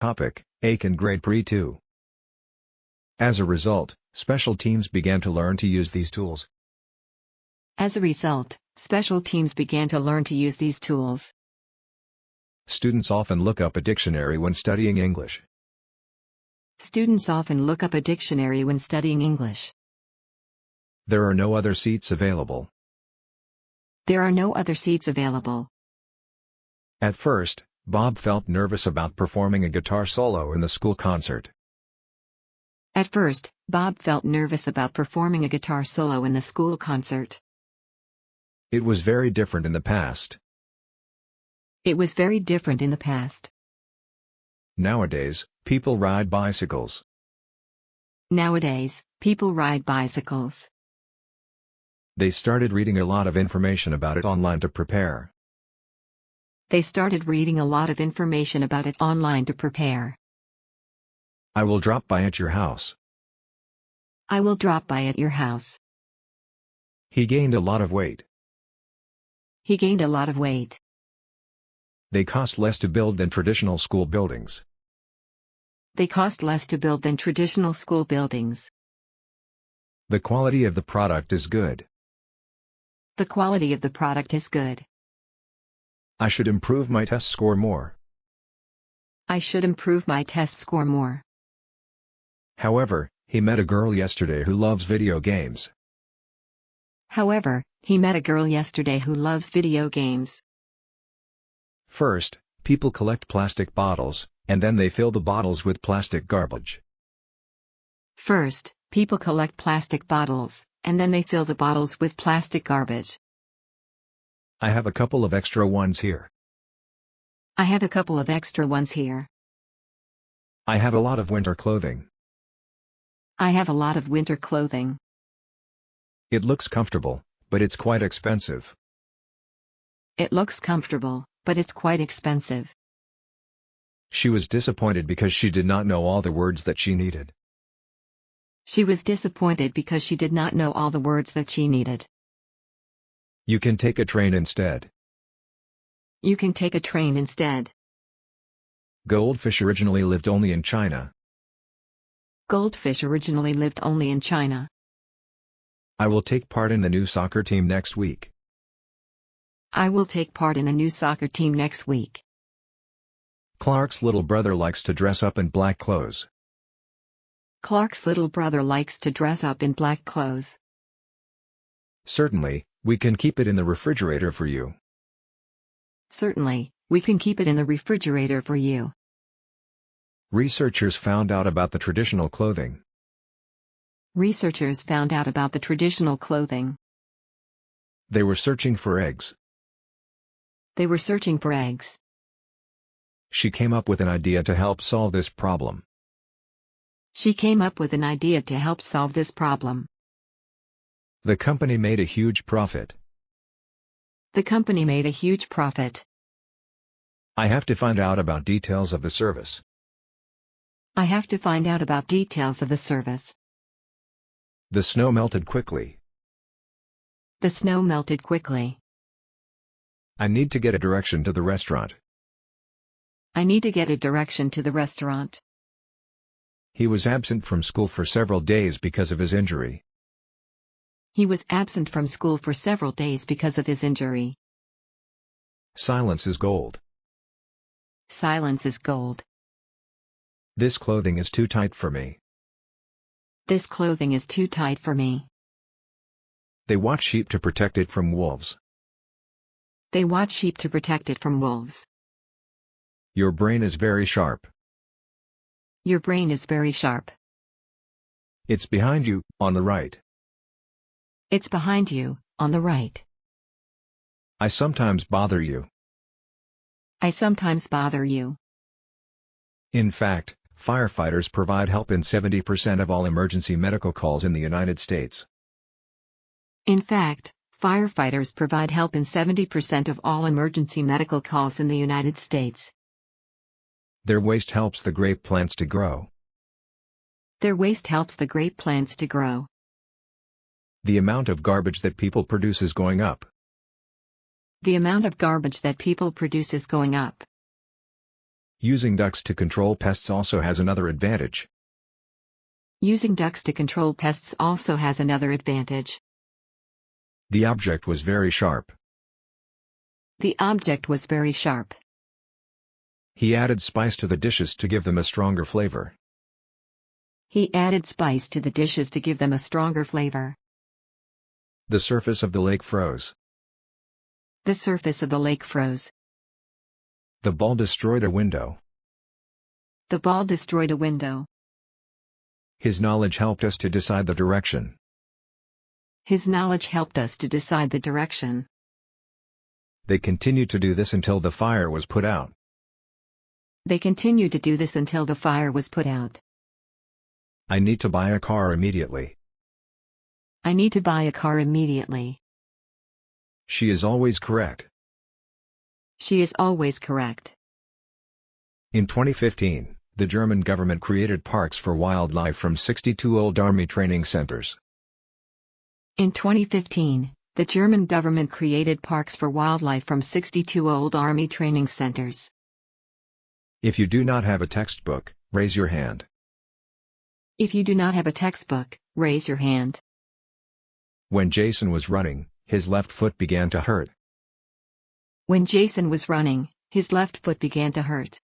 Topic: Aiken Grade Pre-2. As a result, special teams began to learn to use these tools. As a result, special teams began to learn to use these tools. Students often look up a dictionary when studying English. Students often look up a dictionary when studying English. There are no other seats available. There are no other seats available. At first, Bob felt nervous about performing a guitar solo in the school concert. At first, Bob felt nervous about performing a guitar solo in the school concert. It was very different in the past. It was very different in the past. Nowadays, people ride bicycles. Nowadays, people ride bicycles. They started reading a lot of information about it online to prepare. They started reading a lot of information about it online to prepare. I will drop by at your house. I will drop by at your house. He gained a lot of weight. He gained a lot of weight. They cost less to build than traditional school buildings. They cost less to build than traditional school buildings. The quality of the product is good. The quality of the product is good. I should improve my test score more. I should improve my test score more. However, he met a girl yesterday who loves video games. However, he met a girl yesterday who loves video games. First, people collect plastic bottles, and then they fill the bottles with plastic garbage. First, people collect plastic bottles, and then they fill the bottles with plastic garbage. I have a couple of extra ones here. I have a couple of extra ones here. I have a lot of winter clothing. I have a lot of winter clothing. It looks comfortable, but it's quite expensive. It looks comfortable, but it's quite expensive. She was disappointed because she did not know all the words that she needed. She was disappointed because she did not know all the words that she needed. You can take a train instead. You can take a train instead. Goldfish originally lived only in China. Goldfish originally lived only in China. I will take part in the new soccer team next week. I will take part in the new soccer team next week. Clark's little brother likes to dress up in black clothes. Clark's little brother likes to dress up in black clothes. Certainly, we can keep it in the refrigerator for you. Certainly, we can keep it in the refrigerator for you. Researchers found out about the traditional clothing. Researchers found out about the traditional clothing. They were searching for eggs. They were searching for eggs. She came up with an idea to help solve this problem. She came up with an idea to help solve this problem. The company made a huge profit. The company made a huge profit. I have to find out about details of the service. I have to find out about details of the service. The snow melted quickly. The snow melted quickly. I need to get a direction to the restaurant. I need to get a direction to the restaurant. He was absent from school for several days because of his injury. He was absent from school for several days because of his injury. Silence is gold. Silence is gold. This clothing is too tight for me. This clothing is too tight for me. They watch sheep to protect it from wolves. They watch sheep to protect it from wolves. Your brain is very sharp. Your brain is very sharp. It's behind you, on the right. It's behind you, on the right. I sometimes bother you. I sometimes bother you. In fact, firefighters provide help in 70% of all emergency medical calls in the United States. In fact, firefighters provide help in 70% of all emergency medical calls in the United States. Their waste helps the grape plants to grow. Their waste helps the grape plants to grow. The amount of garbage that people produce is going up. The amount of garbage that people produce is going up. Using ducks to control pests also has another advantage. Using ducks to control pests also has another advantage. The object was very sharp. The object was very sharp. He added spice to the dishes to give them a stronger flavor. He added spice to the dishes to give them a stronger flavor. The surface of the lake froze. The surface of the lake froze. The ball destroyed a window. The ball destroyed a window. His knowledge helped us to decide the direction. His knowledge helped us to decide the direction. They continued to do this until the fire was put out. They continued to do this until the fire was put out. I need to buy a car immediately. I need to buy a car immediately. She is always correct. She is always correct. In 2015, the German government created parks for wildlife from 62 old army training centers. In 2015, the German government created parks for wildlife from 62 old army training centers. If you do not have a textbook, raise your hand. If you do not have a textbook, raise your hand. When Jason was running, his left foot began to hurt. When Jason was running, his left foot began to hurt.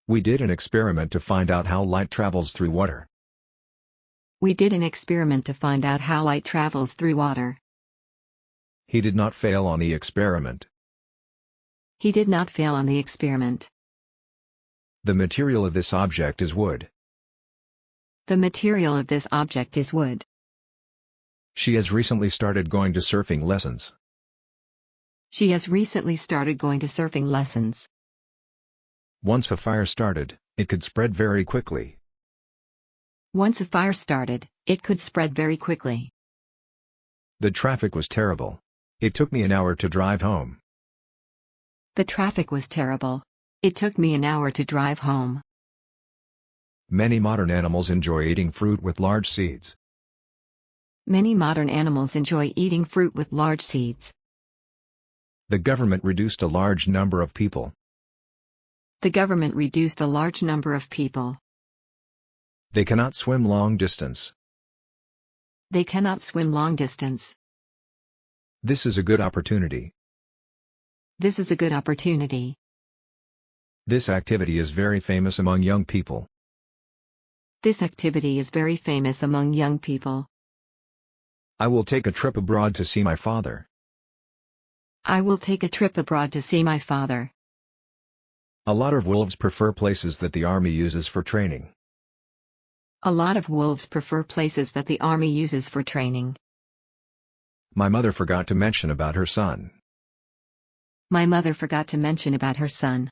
We did an experiment to find out how light travels through water. We did an experiment to find out how light travels through water. He did not fail on the experiment. He did not fail on the experiment. The material of this object is wood. The material of this object is wood. She has recently started going to surfing lessons. She has recently started going to surfing lessons. Once a fire started, it could spread very quickly. Once a fire started, it could spread very quickly. The traffic was terrible. It took me an hour to drive home. The traffic was terrible. It took me an hour to drive home. Many modern animals enjoy eating fruit with large seeds. Many modern animals enjoy eating fruit with large seeds. The government reduced a large number of people. The government reduced a large number of people. They cannot swim long distance. They cannot swim long distance. This is a good opportunity. This is a good opportunity. This activity is very famous among young people. This activity is very famous among young people. I will take a trip abroad to see my father. I will take a trip abroad to see my father. A lot of wolves prefer places that the army uses for training. A lot of wolves prefer places that the army uses for training. My mother forgot to mention about her son. My mother forgot to mention about her son.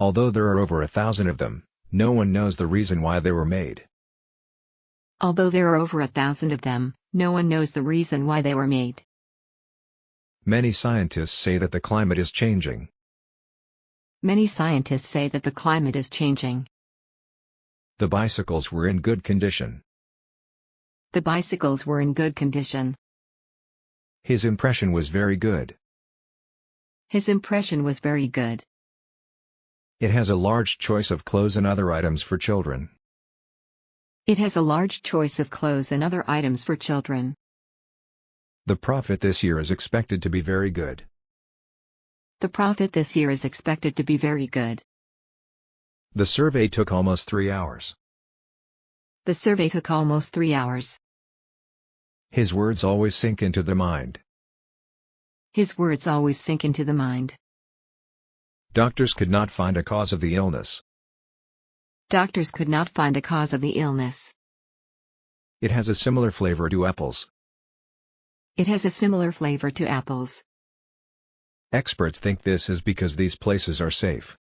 Although there are over 1,000 of them, no one knows the reason why they were made. Although there are over 1,000 of them, no one knows the reason why they were made. Many scientists say that the climate is changing. Many scientists say that the climate is changing. The bicycles were in good condition. The bicycles were in good condition. His impression was very good. His impression was very good. It has a large choice of clothes and other items for children. It has a large choice of clothes and other items for children. The profit this year is expected to be very good. The profit this year is expected to be very good. The survey took almost 3 hours. The survey took almost 3 hours. His words always sink into the mind. His words always sink into the mind. Doctors could not find a cause of the illness. Doctors could not find a cause of the illness. It has a similar flavor to apples. It has a similar flavor to apples. Experts think this is because these places are safe.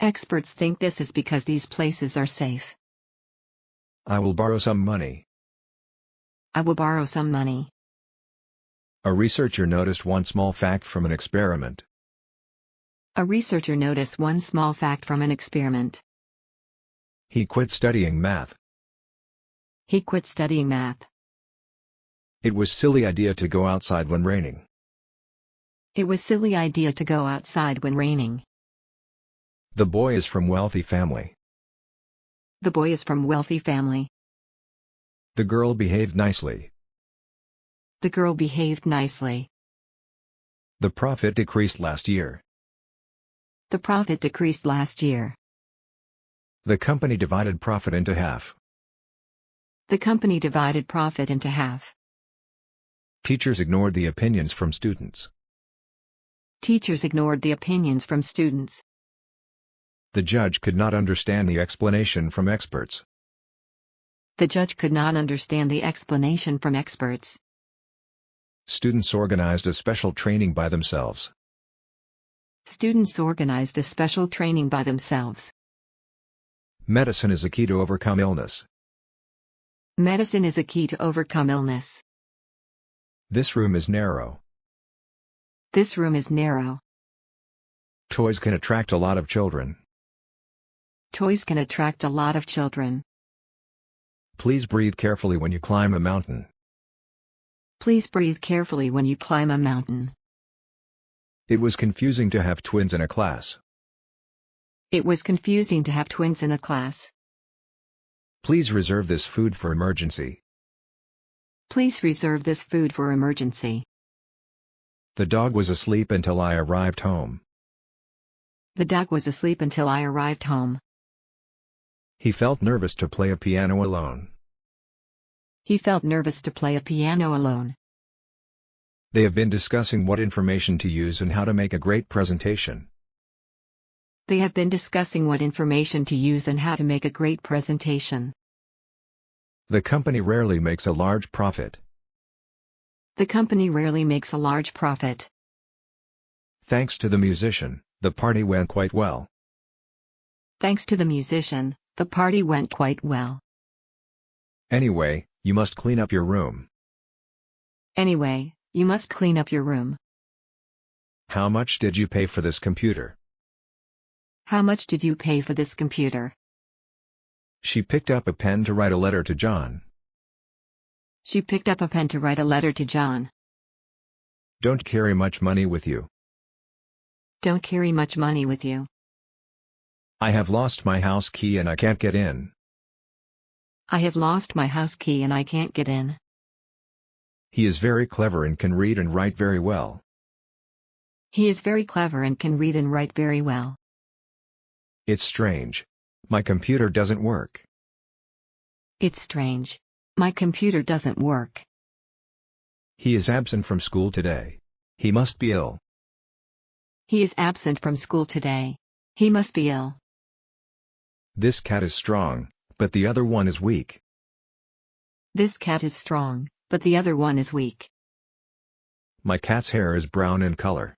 Experts think this is because these places are safe. I will borrow some money. I will borrow some money. A researcher noticed one small fact from an experiment. A researcher noticed one small fact from an experiment. He quit studying math. He quit studying math. It was silly idea to go outside when raining. It was silly idea to go outside when raining. The boy is from wealthy family. The boy is from wealthy family. The girl behaved nicely. The girl behaved nicely. The profit decreased last year. The profit decreased last year. The company divided profit into half. The company divided profit into half. Teachers ignored the opinions from students. Teachers ignored the opinions from students. The judge could not understand the explanation from experts. The judge could not understand the explanation from experts. Students organized a special training by themselves. Students organized a special training by themselves. Medicine is a key to overcome illness. Medicine is a key to overcome illness. This room is narrow. This room is narrow. Toys can attract a lot of children. Toys can attract a lot of children. Please breathe carefully when you climb a mountain. Please breathe carefully when you climb a mountain. It was confusing to have twins in a class. It was confusing to have twins in a class. Please reserve this food for emergency. Please reserve this food for emergency. The dog was asleep until I arrived home. The dog was asleep until I arrived home. He felt nervous to play a piano alone. He felt nervous to play a piano alone. They have been discussing what information to use and how to make a great presentation. They have been discussing what information to use and how to make a great presentation. The company rarely makes a large profit. The company rarely makes a large profit. Thanks to the musician, the party went quite well. Thanks to the musician, the party went quite well. Anyway, you must clean up your room. Anyway, you must clean up your room. How much did you pay for this computer? How much did you pay for this computer? She picked up a pen to write a letter to John. She picked up a pen to write a letter to John. Don't carry much money with you. Don't carry much money with you. I have lost my house key and I can't get in. I have lost my house key and I can't get in. He is very clever and can read and write very well. He is very clever and can read and write very well. It's strange. My computer doesn't work. It's strange. My computer doesn't work. He is absent from school today. He must be ill. He is absent from school today. He must be ill. This cat is strong, but the other one is weak. This cat is strong, but the other one is weak. My cat's hair is brown in color.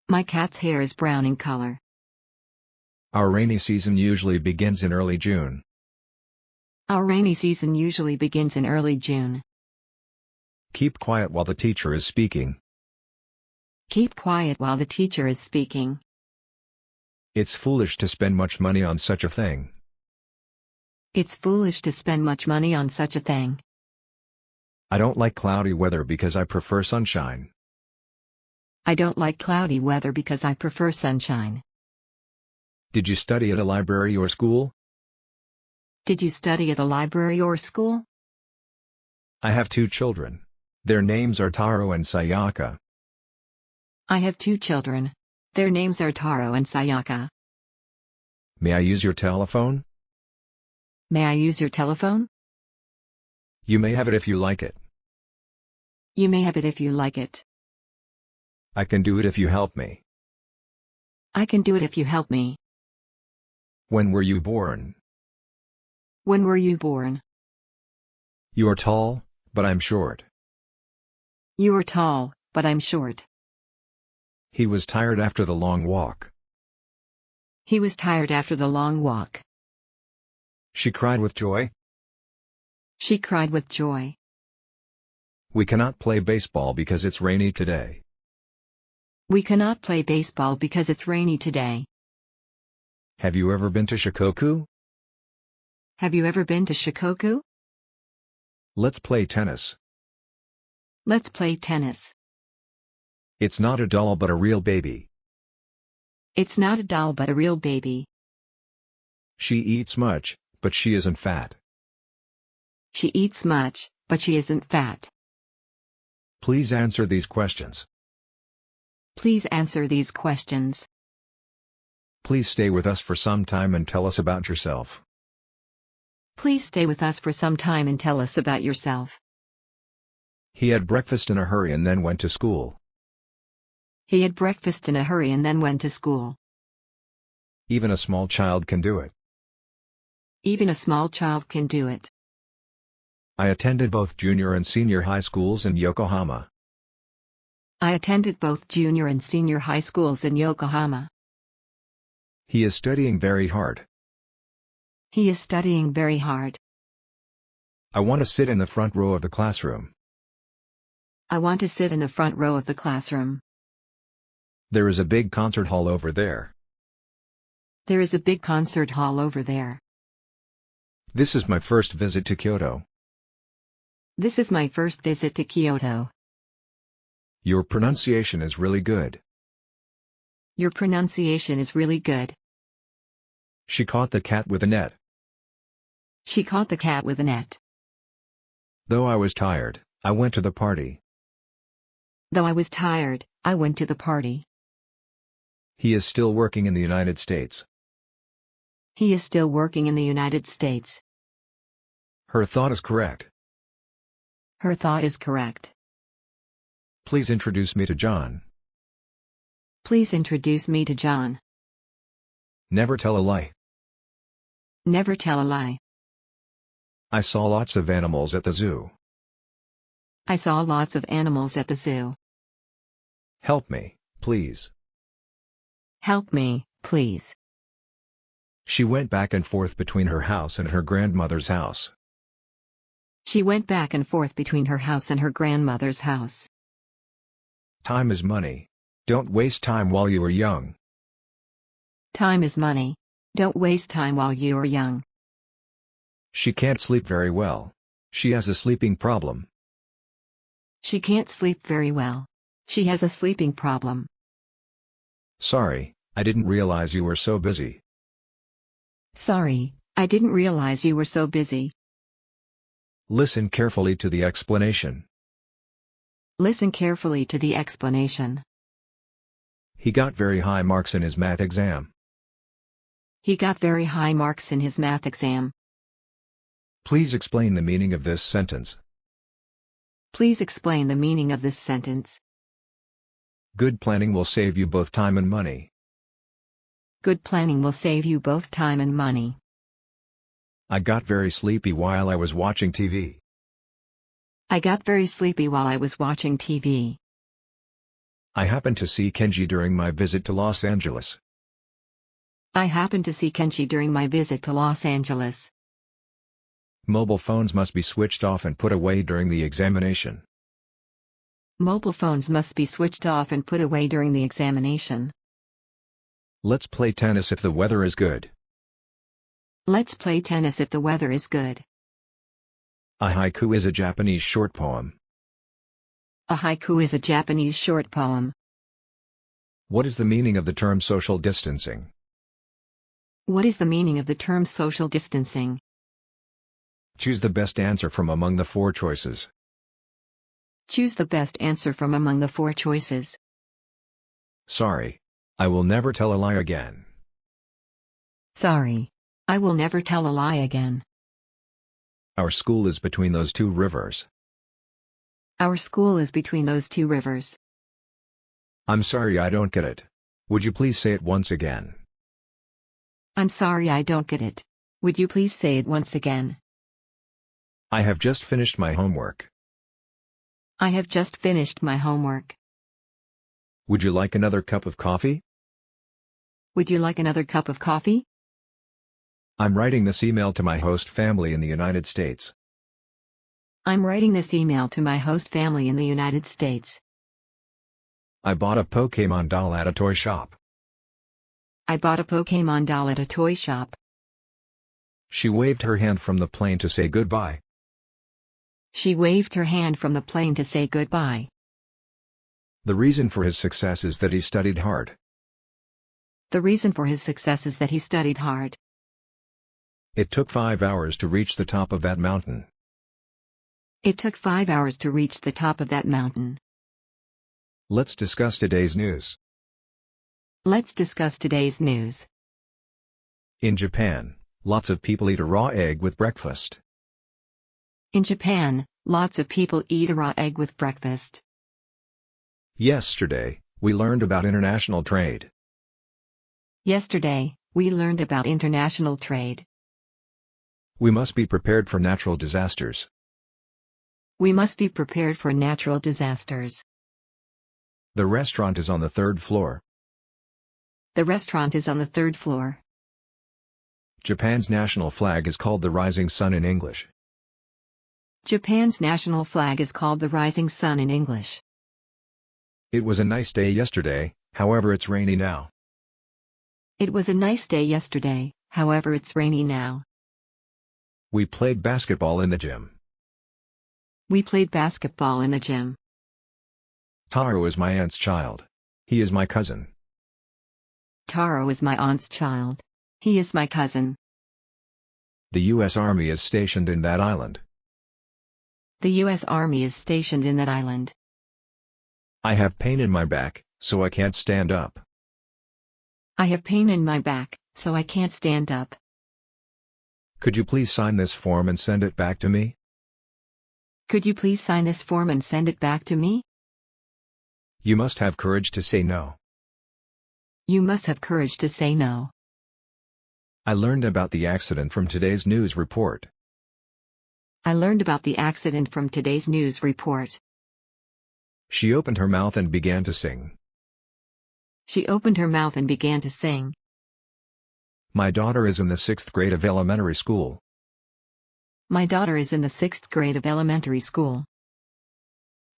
My cat's hair is brown in color. Our rainy season usually begins in early June. Our rainy season usually begins in early June. Keep quiet while the teacher is speaking. Keep quiet while the teacher is speaking. It's foolish to spend much money on such a thing. It's foolish to spend much money on such a thing. I don't like cloudy weather because I prefer sunshine. I don't like cloudy weather because I prefer sunshine. Did you study at a library or school? Did you study at a library or school? I have 2 children. Their names are Taro and Sayaka. I have 2 children. Their names are Taro and Sayaka. May I use your telephone? May I use your telephone? You may have it if you like it. You may have it if you like it. I can do it if you help me. I can do it if you help me. When were you born? When were you born? You are tall, but I'm short. You are tall, but I'm short. He was tired after the long walk. He was tired after the long walk. She cried with joy. She cried with joy. We cannot play baseball because it's rainy today. We cannot play baseball because it's rainy today. Have you ever been to Shikoku? Have you ever been to Shikoku? Let's play tennis. Let's play tennis. It's not a doll but a real baby. It's not a doll but a real baby. She eats much, but she isn't fat. She eats much, but she isn't fat. Please answer these questions. Please answer these questions. Please stay with us for some time and tell us about yourself. Please stay with us for some time and tell us about yourself. He had breakfast in a hurry and then went to school. He had breakfast in a hurry and then went to school. Even a small child can do it. Even a small child can do it. I attended both junior and senior high schools in Yokohama. I attended both junior and senior high schools in Yokohama. He is studying very hard. He is studying very hard. I want to sit in the front row of the classroom. I want to sit in the front row of the classroom. There is a big concert hall over there. There is a big concert hall over there. This is my first visit to Kyoto. This is my first visit to Kyoto. Your pronunciation is really good. Your pronunciation is really good. She caught the cat with a net. She caught the cat with a net. Though I was tired, I went to the party. Though I was tired, I went to the party. He is still working in the United States. He is still working in the United States. Her thought is correct. Her thought is correct. Please introduce me to John. Please introduce me to John. Never tell a lie. Never tell a lie. I saw lots of animals at the zoo. I saw lots of animals at the zoo. Help me, please. Help me, please. She went back and forth between her house and her grandmother's house. She went back and forth between her house and her grandmother's house. Time is money. Don't waste time while you are young. Time is money. Don't waste time while you are young. She can't sleep very well. She has a sleeping problem. She can't sleep very well. She has a sleeping problem. Sorry, I didn't realize you were so busy. Sorry, I didn't realize you were so busy. Listen carefully to the explanation. Listen carefully to the explanation. He got very high marks in his math exam. He got very high marks in his math exam. Please explain the meaning of this sentence. Please explain the meaning of this sentence. Good planning will save you both time and money. Good planning will save you both time and money. I got very sleepy while I was watching TV. I got very sleepy while I was watching TV. I happened to see Kenji during my visit to Los Angeles. I happened to see Kenji during my visit to Los Angeles. Mobile phones must be switched off and put away during the examination. Mobile phones must be switched off and put away during the examination. Let's play tennis if the weather is good. Let's play tennis if the weather is good. A haiku is a Japanese short poem. A haiku is a Japanese short poem. What is the meaning of the term social distancing? What is the meaning of the term social distancing? Choose the best answer from among the four choices. Choose the best answer from among the four choices. Sorry, I will never tell a lie again. Sorry, I will never tell a lie again. Our school is between those two rivers. Our school is between those two rivers. I'm sorry I don't get it. Would you please say it once again? I'm sorry I don't get it. Would you please say it once again? I have just finished my homework. I have just finished my homework. Would you like another cup of coffee? Would you like another cup of coffee? I'm writing this email to my host family in the United States. I'm writing this email to my host family in the United States. I bought a Pokemon doll at a toy shop. I bought a Pokemon doll at a toy shop. She waved her hand from the plane to say goodbye. She waved her hand from the plane to say goodbye. The reason for his success is that he studied hard. The reason for his success is that he studied hard. It took 5 hours to reach the top of that mountain. It took 5 hours to reach the top of that mountain. Let's discuss today's news. Let's discuss today's news. In Japan, lots of people eat a raw egg with breakfast. In Japan, lots of people eat a raw egg with breakfast. Yesterday, we learned about international trade. Yesterday, we learned about international trade. We must be prepared for natural disasters. We must be prepared for natural disasters. The restaurant is on the 3rd floor. The restaurant is on the 3rd floor. Japan's national flag is called the Rising Sun in English. Japan's national flag is called the Rising Sun in English. It was a nice day yesterday, however it's rainy now. It was a nice day yesterday, however it's rainy now. We played basketball in the gym. We played basketball in the gym. Taro is my aunt's child. He is my cousin. Taro is my aunt's child. He is my cousin. The U.S. Army is stationed in that island. The U.S. Army is stationed in that island. I have pain in my back, so I can't stand up. I have pain in my back, so I can't stand up. Could you please sign this form and send it back to me? Could you please sign this form and send it back to me? You must have courage to say no. You must have courage to say no. I learned about the accident from today's news report. I learned about the accident from today's news report. She opened her mouth and began to sing. She opened her mouth and began to sing. My daughter is in the 6th grade of elementary school. My daughter is in the 6th grade of elementary school.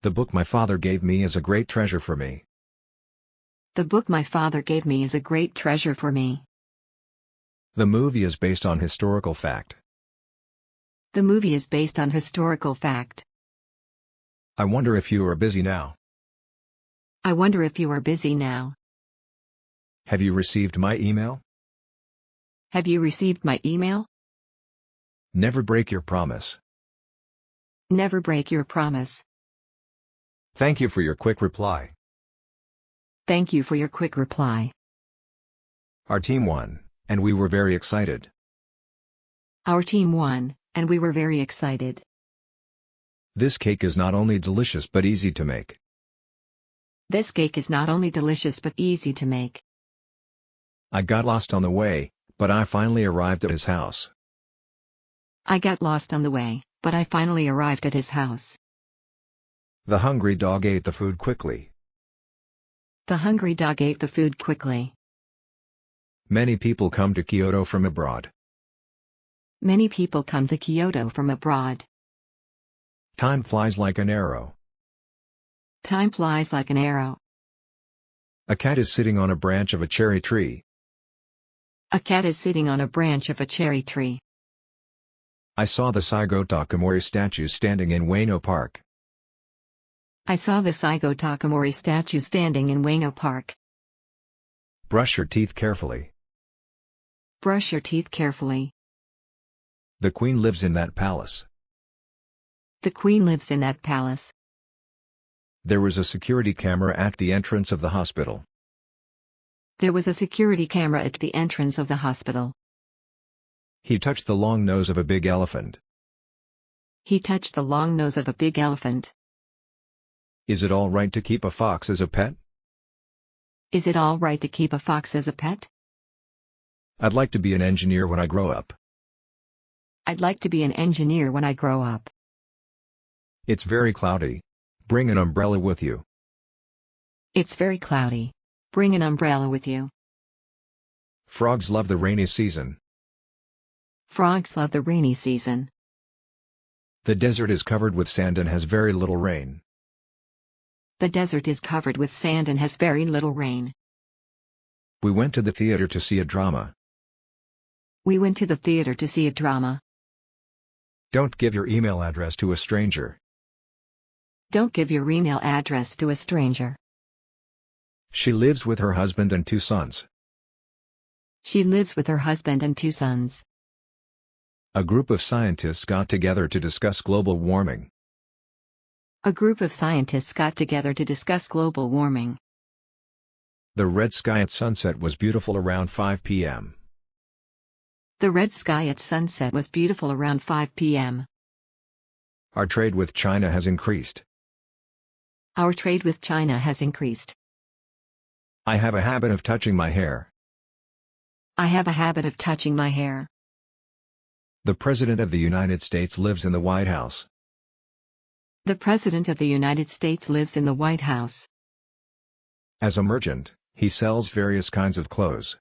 The book my father gave me is a great treasure for me. The book my father gave me is a great treasure for me. The movie is based on historical fact. The movie is based on historical fact. I wonder if you are busy now. I wonder if you are busy now. Have you received my email? Have you received my email? Never break your promise. Never break your promise. Thank you for your quick reply. Thank you for your quick reply. Our team won, and we were very excited. Our team won, and we were very excited. This cake is not only delicious but easy to make. This cake is not only delicious but easy to make. I got lost on the way, but I finally arrived at his house. I got lost on the way, but I finally arrived at his house. The hungry dog ate the food quickly. The hungry dog ate the food quickly. Many people come to Kyoto from abroad. Many people come to Kyoto from abroad. Time flies like an arrow. Time flies like an arrow. A cat is sitting on a branch of a cherry tree. A cat is sitting on a branch of a cherry tree. I saw the Saigo Takamori statue standing in Ueno Park. I saw the Saigo Takamori statue standing in Ueno Park. Brush your teeth carefully. Brush your teeth carefully. The queen lives in that palace. The queen lives in that palace. There was a security camera at the entrance of the hospital. There was a security camera at the entrance of the hospital. He touched the long nose of a big elephant. He touched the long nose of a big elephant. Is it all right to keep a fox as a pet? Is it all right to keep a fox as a pet? I'd like to be an engineer when I grow up. I'd like to be an engineer when I grow up. It's very cloudy. Bring an umbrella with you. It's very cloudy. Bring an umbrella with you. Frogs love the rainy season. Frogs love the rainy season. The desert is covered with sand and has very little rain. The desert is covered with sand and has very little rain. We went to the theater to see a drama. We went to the theater to see a drama. Don't give your email address to a stranger. Don't give your email address to a stranger. She lives with her husband and 2 sons. She lives with her husband and 2 sons. A group of scientists got together to discuss global warming. A group of scientists got together to discuss global warming. The red sky at sunset was beautiful around 5 p.m. The red sky at sunset was beautiful around 5 p.m. Our trade with China has increased. Our trade with China has increased. I have a habit of touching my hair. I have a habit of touching my hair. The President of the United States lives in the White House. The President of the United States lives in the White House. As a merchant, he sells various kinds of clothes.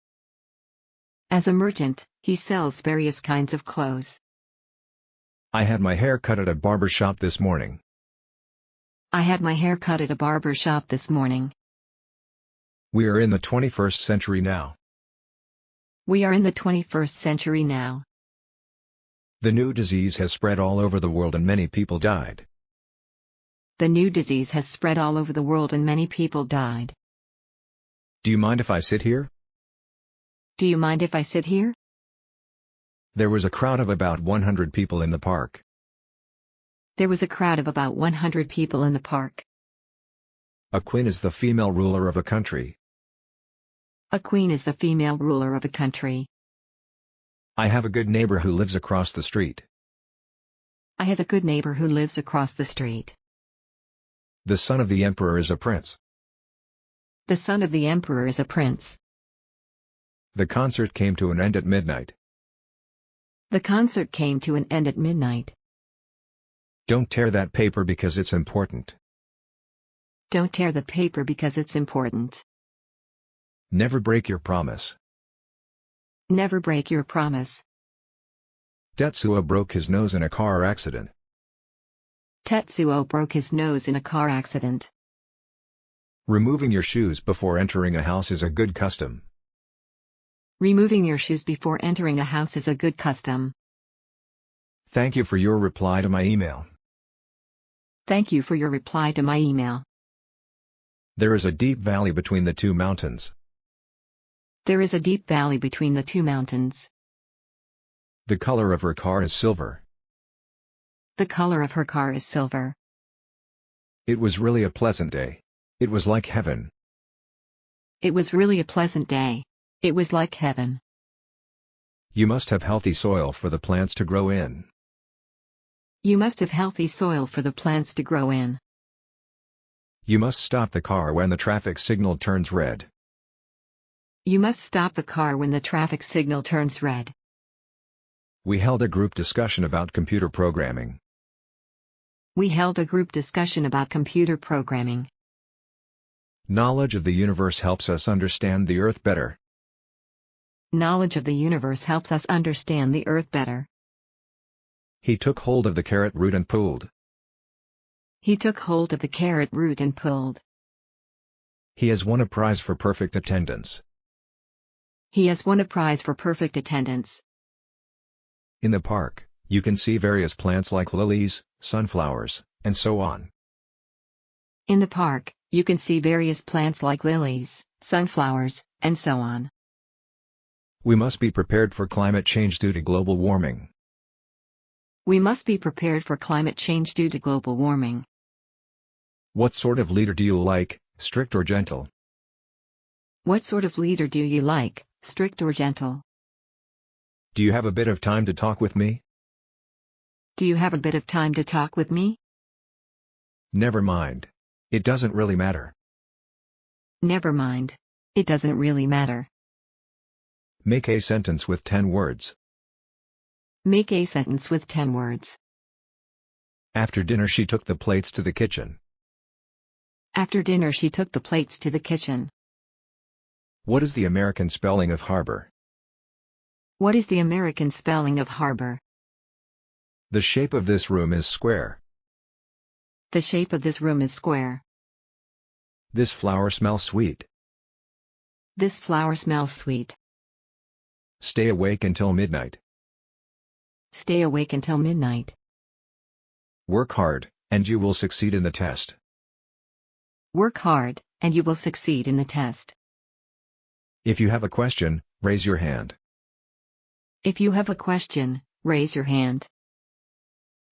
As a merchant, he sells various kinds of clothes. I had my hair cut at a barber shop this morning. I had my hair cut at a barber shop this morning. We are in the 21st century now. We are in the 21st century now. The new disease has spread all over the world and many people died. The new disease has spread all over the world and many people died. Do you mind if I sit here? Do you mind if I sit here? There was a crowd of about 100 people in the park. There was a crowd of about 100 people in the park. A queen is the female ruler of a country. A queen is the female ruler of a country. I have a good neighbor who lives across the street. I have a good neighbor who lives across the street. The son of the emperor is a prince. The son of the emperor is a prince. The concert came to an end at midnight. The concert came to an end at midnight. Don't tear that paper because it's important. Don't tear the paper because it's important. Never break your promise. Never break your promise. Tetsuo broke his nose in a car accident. Tetsuo broke his nose in a car accident. Removing your shoes before entering a house is a good custom. Removing your shoes before entering a house is a good custom. Thank you for your reply to my email. Thank you for your reply to my email. There is a deep valley between the 2 mountains. There is a deep valley between the 2 mountains. The color of her car is silver. The color of her car is silver. It was really a pleasant day. It was like heaven. It was really a pleasant day. It was like heaven. You must have healthy soil for the plants to grow in. You must have healthy soil for the plants to grow in. You must stop the car when the traffic signal turns red. You must stop the car when the traffic signal turns red. We held a group discussion about computer programming. We held a group discussion about computer programming. Knowledge of the universe helps us understand the Earth better. Knowledge of the universe helps us understand the Earth better. He took hold of the carrot root and pulled. He took hold of the carrot root and pulled. He has won a prize for perfect attendance. He has won a prize for perfect attendance. In the park, you can see various plants like lilies, sunflowers, and so on. In the park, you can see various plants like lilies, sunflowers, and so on. We must be prepared for climate change due to global warming. We must be prepared for climate change due to global warming. What sort of leader do you like, strict or gentle? What sort of leader do you like, strict or gentle? Do you have a bit of time to talk with me? Do you have a bit of time to talk with me? Never mind. It doesn't really matter. Never mind. It doesn't really matter. Make a sentence with 10 words. Make a sentence with 10 words. After dinner she took the plates to the kitchen. After dinner she took the plates to the kitchen. What is the American spelling of harbor? What is the American spelling of harbor? The shape of this room is square. The shape of this room is square. This flower smells sweet. This flower smells sweet. Stay awake until midnight. Stay awake until midnight. Work hard, and you will succeed in the test. Work hard, and you will succeed in the test. If you have a question, raise your hand. If you have a question, raise your hand.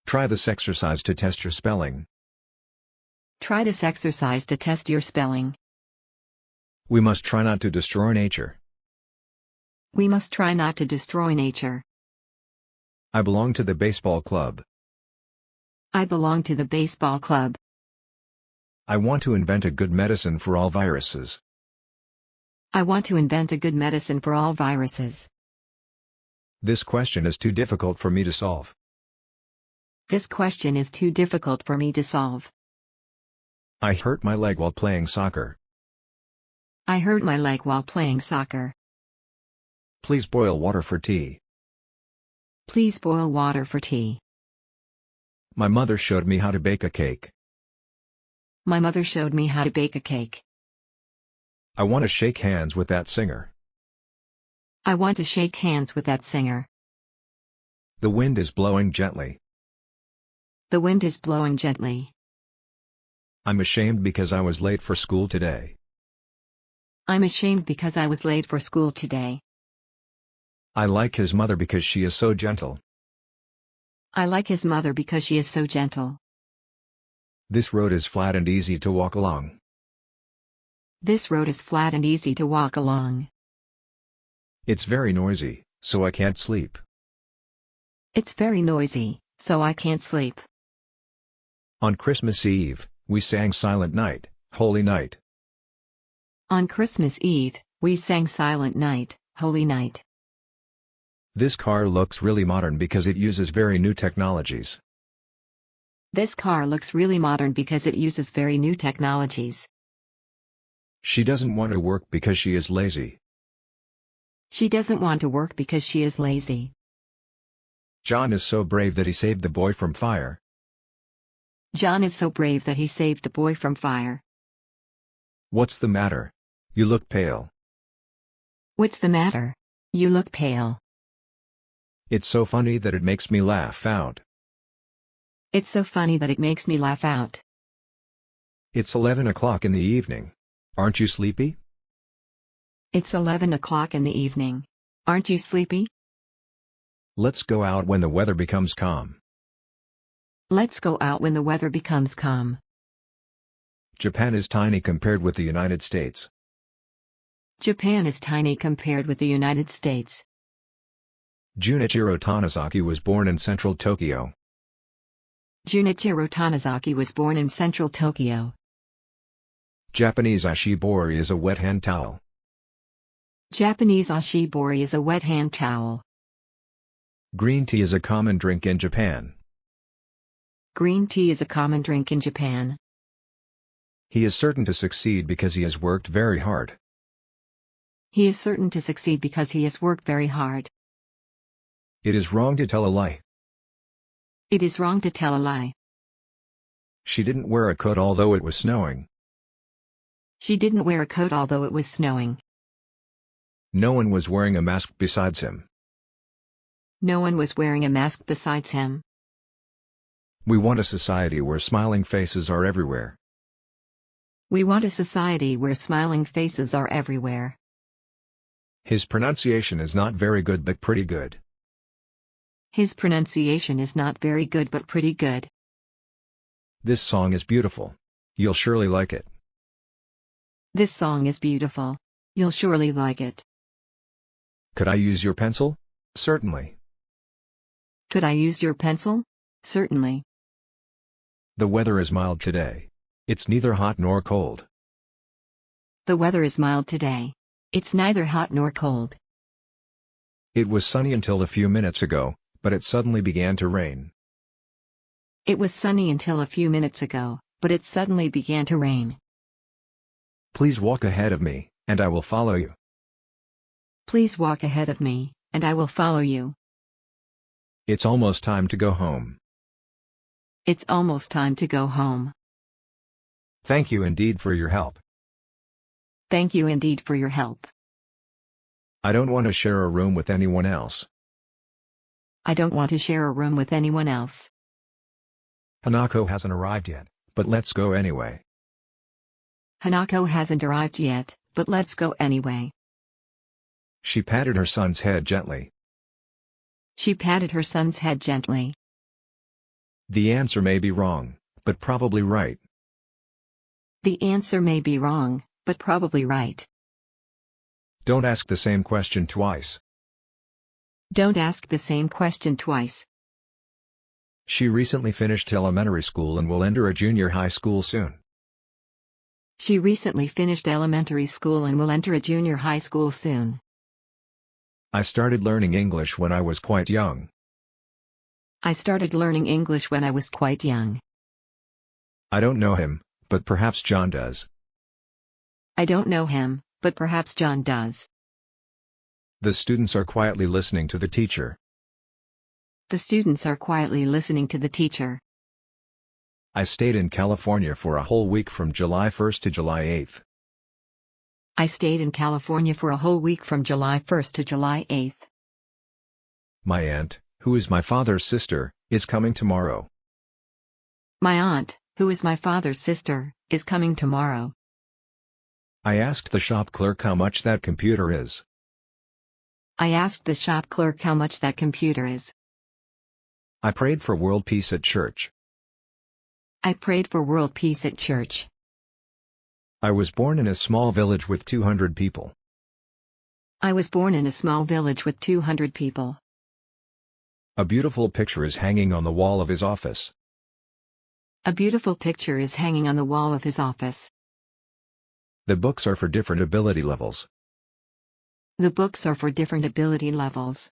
Try this exercise to test your spelling. Try this exercise to test your spelling. We must try not to destroy nature. We must try not to destroy nature. I belong to the baseball club. I belong to the baseball club. I want to invent a good medicine for all viruses. I want to invent a good medicine for all viruses. This question is too difficult for me to solve. This question is too difficult for me to solve. I hurt my leg while playing soccer. I hurt my leg while playing soccer. Please boil water for tea. Please boil water for tea. My mother showed me how to bake a cake. My mother showed me how to bake a cake. I want to shake hands with that singer. I want to shake hands with that singer. The wind is blowing gently. The wind is blowing gently. I'm ashamed because I was late for school today. I'm ashamed because I was late for school today. I like his mother because she is so gentle. I like his mother because she is so gentle. This road is flat and easy to walk along. This road is flat and easy to walk along. It's very noisy, so I can't sleep. It's very noisy, so I can't sleep. On Christmas Eve, we sang Silent Night, Holy Night. On Christmas Eve, we sang Silent Night, Holy Night. This car looks really modern because it uses very new technologies. This car looks really modern because it uses very new technologies. She doesn't want to work because she is lazy. She doesn't want to work because she is lazy. John is so brave that he saved the boy from fire. John is so brave that he saved the boy from fire. What's the matter? You look pale. What's the matter? You look pale. It's so funny that it makes me laugh out. It's so funny that it makes me laugh out. It's 11 o'clock in the evening. Aren't you sleepy? It's 11 o'clock in the evening. Aren't you sleepy? Let's go out when the weather becomes calm. Let's go out when the weather becomes calm. Japan is tiny compared with the United States. Japan is tiny compared with the United States. Junichiro Tanizaki was born in central Tokyo. Junichiro Tanizaki was born in central Tokyo. Japanese ashibori is a wet hand towel. Japanese ashibori is a wet hand towel. Green tea is a common drink in Japan. Green tea is a common drink in Japan. He is certain to succeed because he has worked very hard. He is certain to succeed because he has worked very hard. It is wrong to tell a lie. It is wrong to tell a lie. She didn't wear a coat although it was snowing. She didn't wear a coat although it was snowing. No one was wearing a mask besides him. No one was wearing a mask besides him. We want a society where smiling faces are everywhere. We want a society where smiling faces are everywhere. His pronunciation is not very good but pretty good. His pronunciation is not very good but pretty good. This song is beautiful. You'll surely like it. This song is beautiful. You'll surely like it. Could I use your pencil? Certainly. Could I use your pencil? Certainly. The weather is mild today. It's neither hot nor cold. The weather is mild today. It's neither hot nor cold. It was sunny until a few minutes ago, but it suddenly began to rain. It was sunny until a few minutes ago, but it suddenly began to rain. Please walk ahead of me, and I will follow you. Please walk ahead of me, and I will follow you. It's almost time to go home. It's almost time to go home. Thank you indeed for your help. Thank you indeed for your help. I don't want to share a room with anyone else. I don't want to share a room with anyone else. Hanako hasn't arrived yet, but let's go anyway. Hanako hasn't arrived yet, but let's go anyway. She patted her son's head gently. She patted her son's head gently. The answer may be wrong, but probably right. The answer may be wrong, but probably right. Don't ask the same question twice. Don't ask the same question twice. She recently finished elementary school and will enter a junior high school soon. She recently finished elementary school and will enter a junior high school soon. I started learning English when I was quite young. I started learning English when I was quite young. I don't know him, but perhaps John does. I don't know him, but perhaps John does. The students are quietly listening to the teacher. The students are quietly listening to the teacher. I stayed in California for a whole week from July 1st to July 8th. I stayed in California for a whole week from July 1st to July 8th. My aunt, who is my father's sister, is coming tomorrow. My aunt, who is my father's sister, is coming tomorrow. I asked the shop clerk how much that computer is. I asked the shop clerk how much that computer is. I prayed for world peace at church. I prayed for world peace at church. I was born in a small village with 200 people. I was born in a small village with 200 people. A beautiful picture is hanging on the wall of his office. A beautiful picture is hanging on the wall of his office. The books are for different ability levels. The books are for different ability levels.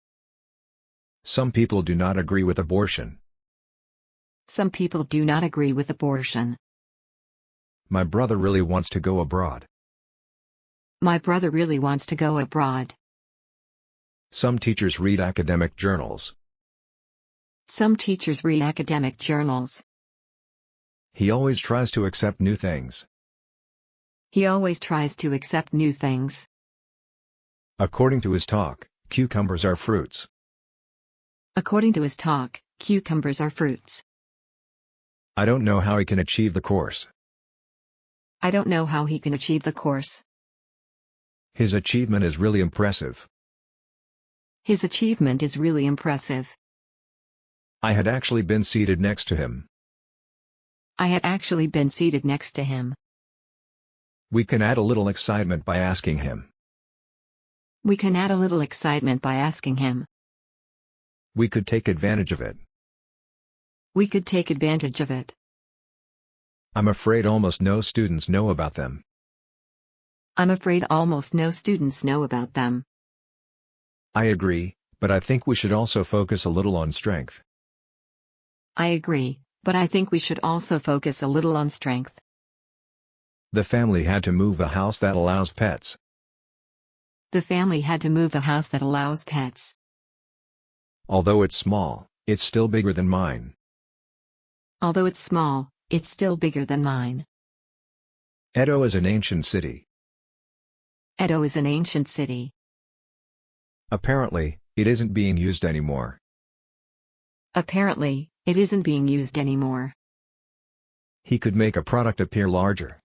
Some people do not agree with abortion. Some people do not agree with abortion. My brother really wants to go abroad. My brother really wants to go abroad. Some teachers read academic journals. Some teachers read academic journals. He always tries to accept new things. He always tries to accept new things. According to his talk, cucumbers are fruits. According to his talk, cucumbers are fruits. I don't know how he can achieve the course. I don't know how he can achieve the course. His achievement is really impressive. His achievement is really impressive. I had actually been seated next to him. I had actually been seated next to him. We can add a little excitement by asking him. We can add a little excitement by asking him. We could take advantage of it. We could take advantage of it. I'm afraid almost no students know about them. I'm afraid almost no students know about them. I agree, but I think we should also focus a little on strength. I agree, but I think we should also focus a little on strength. The family had to move a house that allows pets. The family had to move a house that allows pets. Although it's small, it's still bigger than mine. Although it's small, it's still bigger than mine. Edo is an ancient city. Edo is an ancient city. Apparently, it isn't being used anymore. Apparently, it isn't being used anymore. He could make a product appear larger.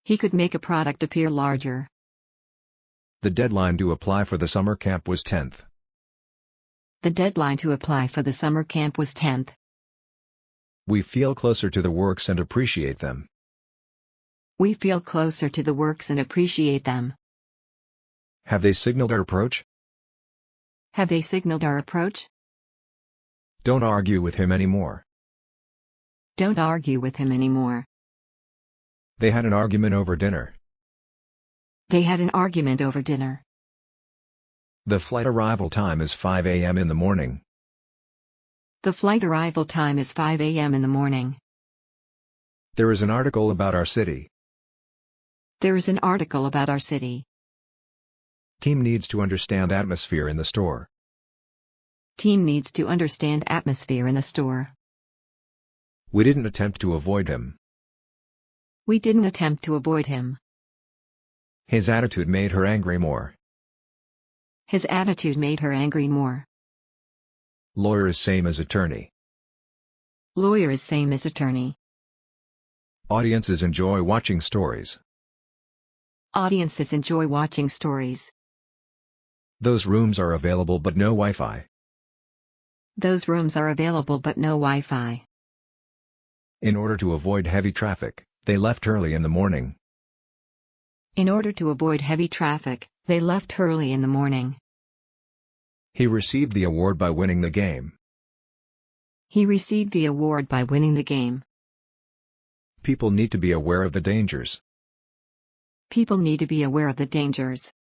He could make a product appear larger. The deadline to apply for the summer camp was 10th. The deadline to apply for the summer camp was 10th. We feel closer to the works and appreciate them. We feel closer to the works and appreciate them. Have they signaled our approach? Have they signaled our approach? Don't argue with him anymore. Don't argue with him anymore. They had an argument over dinner. They had an argument over dinner. The flight arrival time is 5 a.m. in the morning. The flight arrival time is 5 a.m. in the morning. There is an article about our city. There is an article about our city. Team needs to understand atmosphere in the store. Team needs to understand atmosphere in the store. We didn't attempt to avoid him. We didn't attempt to avoid him. His attitude made her angry more. His attitude made her angry more. Lawyer is same as attorney. Lawyer is same as attorney. Audiences enjoy watching stories. Audiences enjoy watching stories. Those rooms are available but no Wi-Fi. Those rooms are available but no Wi-Fi. In order to avoid heavy traffic, they left early in the morning. In order to avoid heavy traffic, they left early in the morning. He received the award by winning the game. He received the award by winning the game. People need to be aware of the dangers. People need to be aware of the dangers.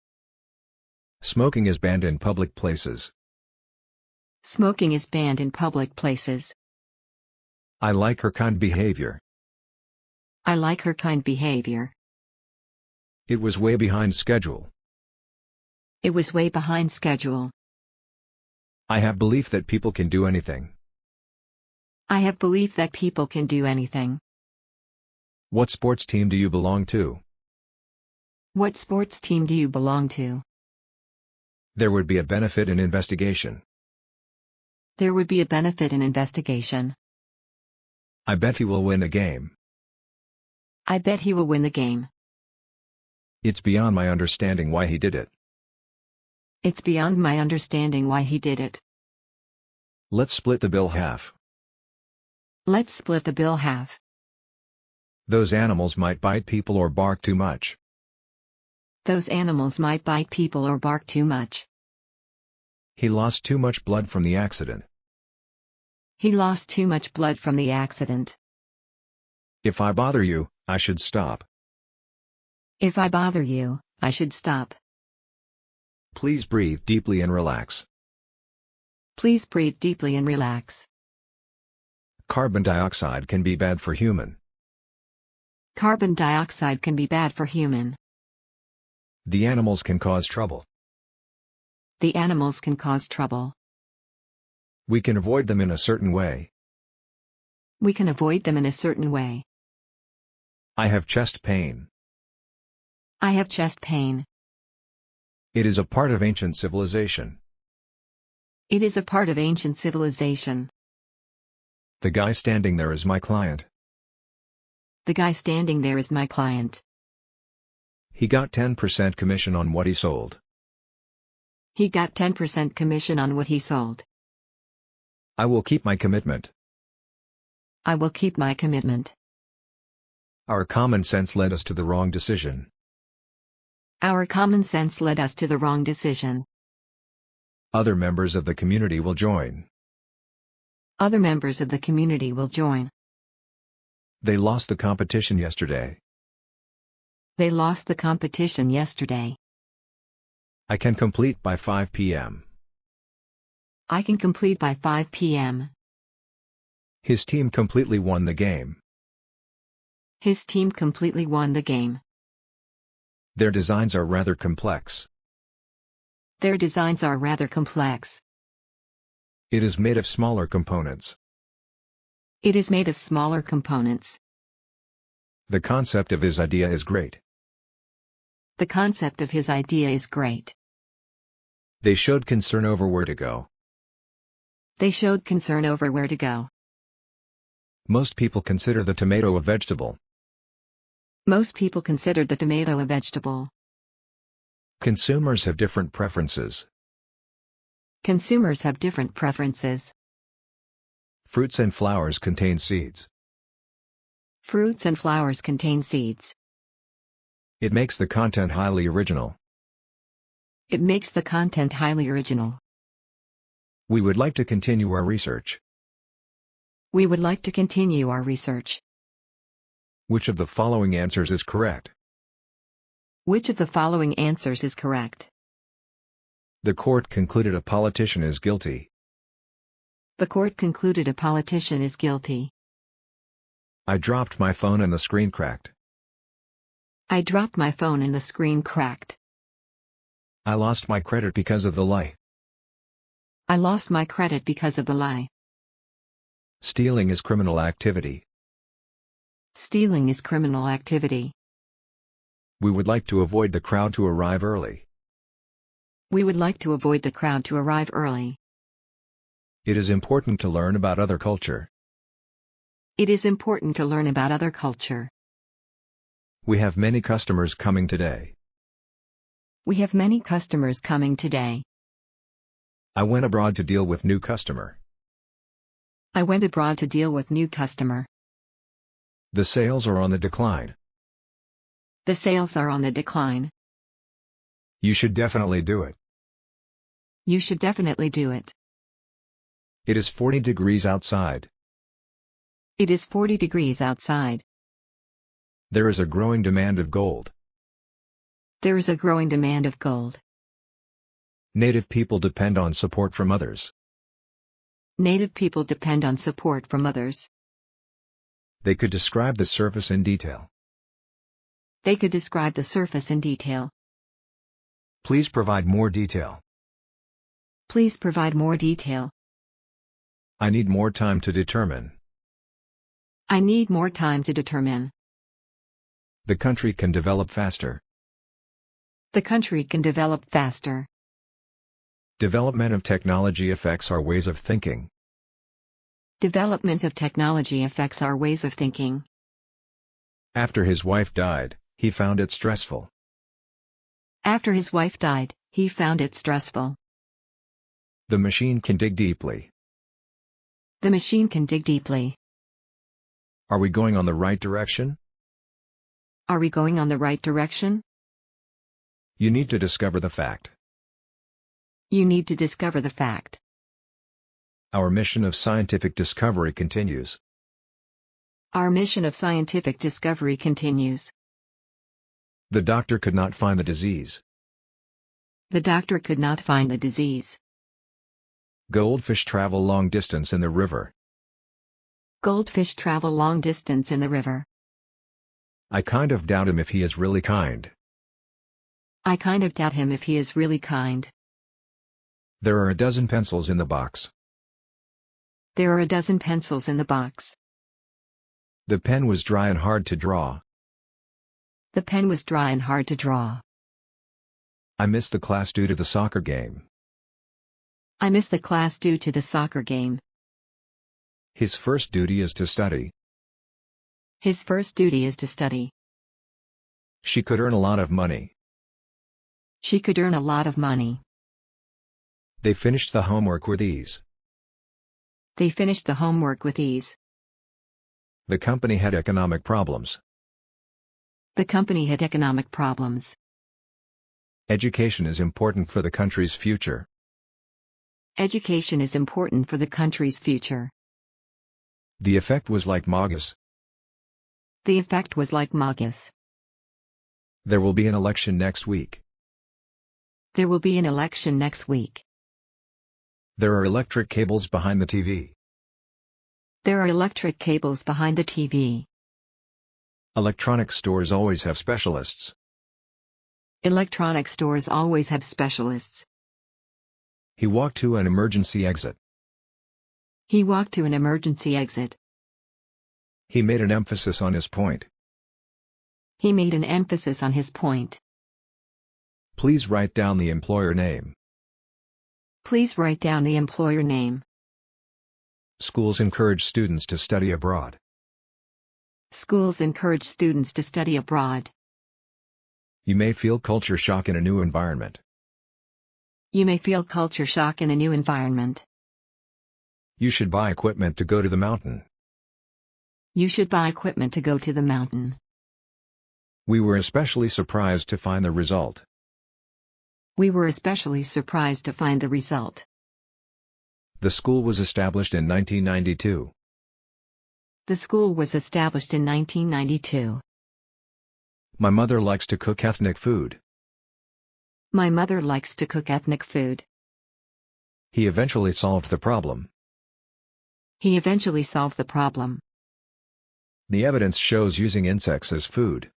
Smoking is banned in public places. Smoking is banned in public places. I like her kind behavior. I like her kind behavior. It was way behind schedule. It was way behind schedule. I have belief that people can do anything. I have belief that people can do anything. What sports team do you belong to? What sports team do you belong to? There would be a benefit in investigation. There would be a benefit in investigation. I bet he will win a game. I bet he will win the game. It's beyond my understanding why he did it. It's beyond my understanding why he did it. Let's split the bill half. Let's split the bill half. Those animals might bite people or bark too much. Those animals might bite people or bark too much. He lost too much blood from the accident. He lost too much blood from the accident. If I bother you, I should stop. If I bother you, I should stop. Please breathe deeply and relax. Please breathe deeply and relax. Carbon dioxide can be bad for human. Carbon dioxide can be bad for human. The animals can cause trouble. The animals can cause trouble. We can avoid them in a certain way. We can avoid them in a certain way. I have chest pain. I have chest pain. It is a part of ancient civilization. It is a part of ancient civilization. The guy standing there is my client. The guy standing there is my client. He got 10% commission on what he sold. He got 10% commission on what he sold. I will keep my commitment. I will keep my commitment. Our common sense led us to the wrong decision. Our common sense led us to the wrong decision. Other members of the community will join. Other members of the community will join. They lost the competition yesterday. They lost the competition yesterday. I can complete by 5 p.m. I can complete by 5 p.m. His team completely won the game. His team completely won the game. Their designs are rather complex. Their designs are rather complex. It is made of smaller components. It is made of smaller components. The concept of his idea is great. The concept of his idea is great. They showed concern over where to go. They showed concern over where to go. Most people consider the tomato a vegetable. Most people consider the tomato a vegetable. Consumers have different preferences. Consumers have different preferences. Fruits and flowers contain seeds. Fruits and flowers contain seeds. It makes the content highly original. It makes the content highly original. We would like to continue our research. We would like to continue our research. Which of the following answers is correct? Which of the following answers is correct? The court concluded a politician is guilty. The court concluded a politician is guilty. I dropped my phone and the screen cracked. I dropped my phone and the screen cracked. I lost my credit because of the lie. I lost my credit because of the lie. Stealing is criminal activity. Stealing is criminal activity. We would like to avoid the crowd to arrive early. We would like to avoid the crowd to arrive early. It is important to learn about other culture. It is important to learn about other culture. We have many customers coming today. We have many customers coming today. I went abroad to deal with new customer. I went abroad to deal with new customer. The sales are on the decline. The sales are on the decline. You should definitely do it. You should definitely do it. It is 40 degrees outside. It is 40 degrees outside. There is a growing demand of gold. There is a growing demand of gold. Native people depend on support from others. Native people depend on support from others. They could describe the surface in detail. They could describe the surface in detail. Please provide more detail. Please provide more detail. I need more time to determine. I need more time to determine. The country can develop faster. The country can develop faster. Development of technology affects our ways of thinking. Development of technology affects our ways of thinking. After his wife died, he found it stressful. After his wife died, he found it stressful. The machine can dig deeply. The machine can dig deeply. Are we going on the right direction? Are we going on the right direction? You need to discover the fact. You need to discover the fact. Our mission of scientific discovery continues. Our mission of scientific discovery continues. The doctor could not find the disease. The doctor could not find the disease. Goldfish travel long distance in the river. Goldfish travel long distance in the river. I kind of doubt him if he is really kind. I kind of doubt him if he is really kind. There are a dozen pencils in the box. There are a dozen pencils in the box. The pen was dry and hard to draw. The pen was dry and hard to draw. I missed the class due to the soccer game. I missed the class due to the soccer game. His first duty is to study. His first duty is to study. She could earn a lot of money. She could earn a lot of money. They finished the homework with ease. They finished the homework with ease. The company had economic problems. The company had economic problems. Education is important for the country's future. Education is important for the country's future. The effect was like Magus. The effect was like Magus. There will be an election next week. There will be an election next week. There are electric cables behind the TV. There are electric cables behind the TV. Electronic stores always have specialists. Electronic stores always have specialists. He walked to an emergency exit. He walked to an emergency exit. He made an emphasis on his point. He made an emphasis on his point. Please write down the employer name. Please write down the employer name. Schools encourage students to study abroad. Schools encourage students to study abroad. You may feel culture shock in a new environment. You may feel culture shock in a new environment. You should buy equipment to go to the mountain. You should buy equipment to go to the mountain. We were especially surprised to find the result. We were especially surprised to find the result. The school was established in 1992. The school was established in 1992. My mother likes to cook ethnic food. My mother likes to cook ethnic food. He eventually solved the problem. He eventually solved the problem. The evidence shows using insects as food.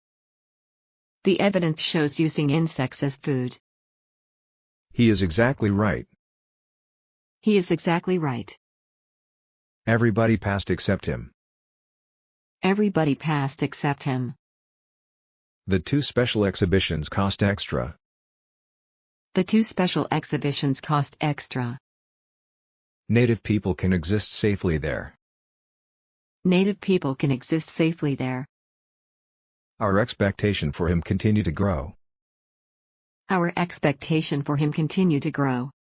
The evidence shows using insects as food. He is exactly right. He is exactly right. Everybody passed except him. Everybody passed except him. The 2 special exhibitions cost extra. The 2 special exhibitions cost extra. Native people can exist safely there. Native people can exist safely there. Our expectation for him continue to grow. Our expectation for him continue to grow.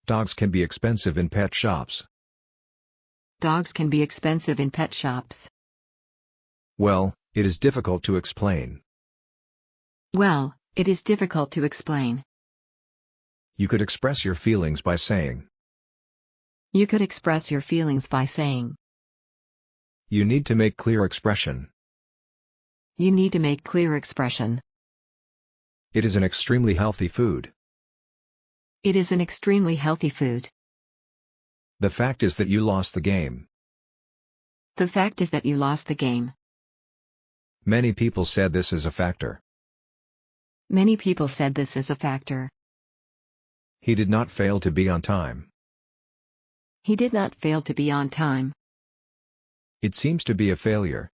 Dogs can be expensive in pet shops. Dogs can be expensive in pet shops. Well, it is difficult to explain. Well, it is difficult to explain. You could express your feelings by saying. You could express your feelings by saying. You need to make clear expression. You need to make clear expression. It is an extremely healthy food. It is an extremely healthy food. The fact is that you lost the game. The fact is that you lost the game. Many people said this is a factor. Many people said this is a factor. He did not fail to be on time. He did not fail to be on time. It seems to be a failure.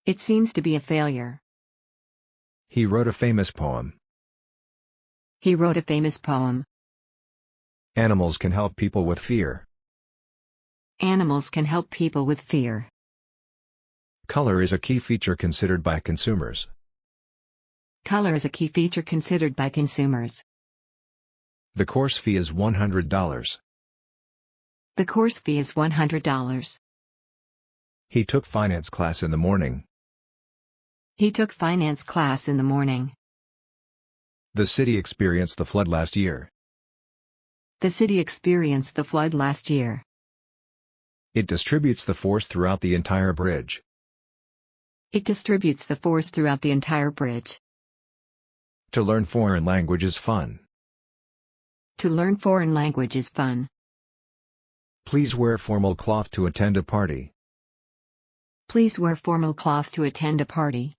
It seems to be a failure. He wrote a famous poem. He wrote a famous poem. Animals can help people with fear. Animals can help people with fear. Color is a key feature considered by consumers. Color is a key feature considered by consumers. The course fee is $100. The course fee is $100. He took finance class in the morning. He took finance class in the morning. The city experienced the flood last year. The city experienced the flood last year. It distributes the force throughout the entire bridge. It distributes the force throughout the entire bridge. To learn foreign language is fun. To learn foreign language is fun. Please wear formal cloth to attend a party. Please wear formal cloth to attend a party.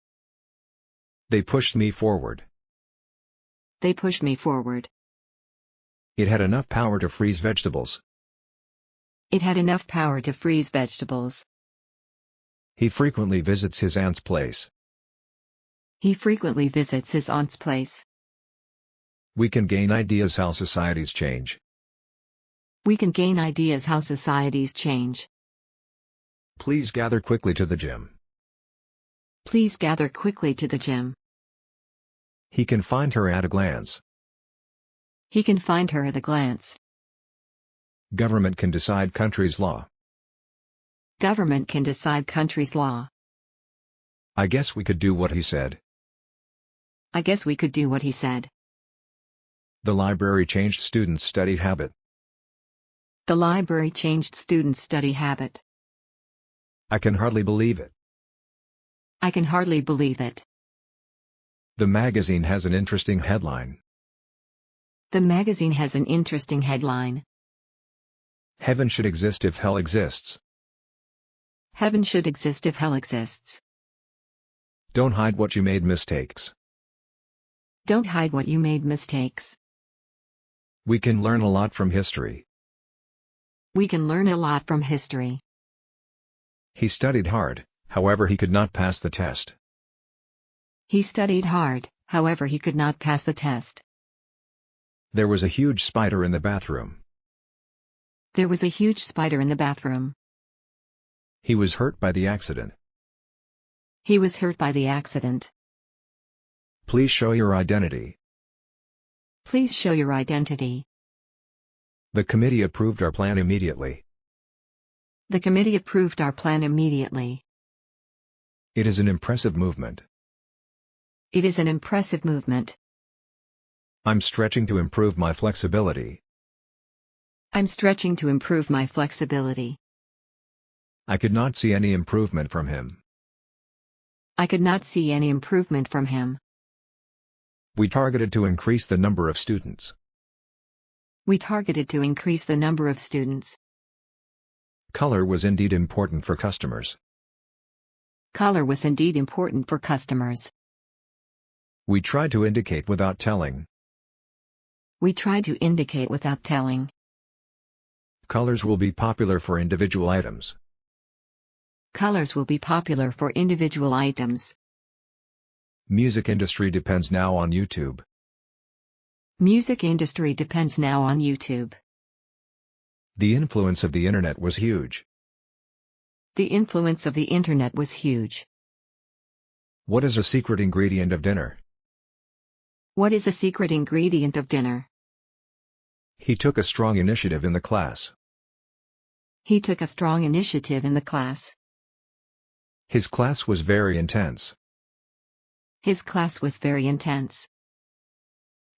They pushed me forward. They pushed me forward. It had enough power to freeze vegetables. It had enough power to freeze vegetables. He frequently visits his aunt's place. He frequently visits his aunt's place. We can gain ideas how societies change. We can gain ideas how societies change. Please gather quickly to the gym. Please gather quickly to the gym. He can find her at a glance. He can find her at a glance. Government can decide country's law. Government can decide country's law. I guess we could do what he said. I guess we could do what he said. The library changed students' study habit. The library changed students' study habit. I can hardly believe it. I can hardly believe it. The magazine has an interesting headline. The magazine has an interesting headline. Heaven should exist if hell exists. Heaven should exist if hell exists. Don't hide what you made mistakes. Don't hide what you made mistakes. We can learn a lot from history. We can learn a lot from history. He studied hard, however he could not pass the test. He studied hard, however he could not pass the test. There was a huge spider in the bathroom. There was a huge spider in the bathroom. He was hurt by the accident. He was hurt by the accident. Please show your identity. Please show your identity. The committee approved our plan immediately. The committee approved our plan immediately. It is an impressive movement. It is an impressive movement. I'm stretching to improve my flexibility. I'm stretching to improve my flexibility. I could not see any improvement from him. I could not see any improvement from him. We targeted to increase the number of students. We targeted to increase the number of students. Color was indeed important for customers. Color was indeed important for customers. We tried to indicate without telling. We tried to indicate without telling. Colors will be popular for individual items. Colors will be popular for individual items. Music industry depends now on YouTube. Music industry depends now on YouTube. The influence of the internet was huge. The influence of the internet was huge. What is a secret ingredient of dinner? What is a secret ingredient of dinner? He took a strong initiative in the class. He took a strong initiative in the class. His class was very intense. His class was very intense.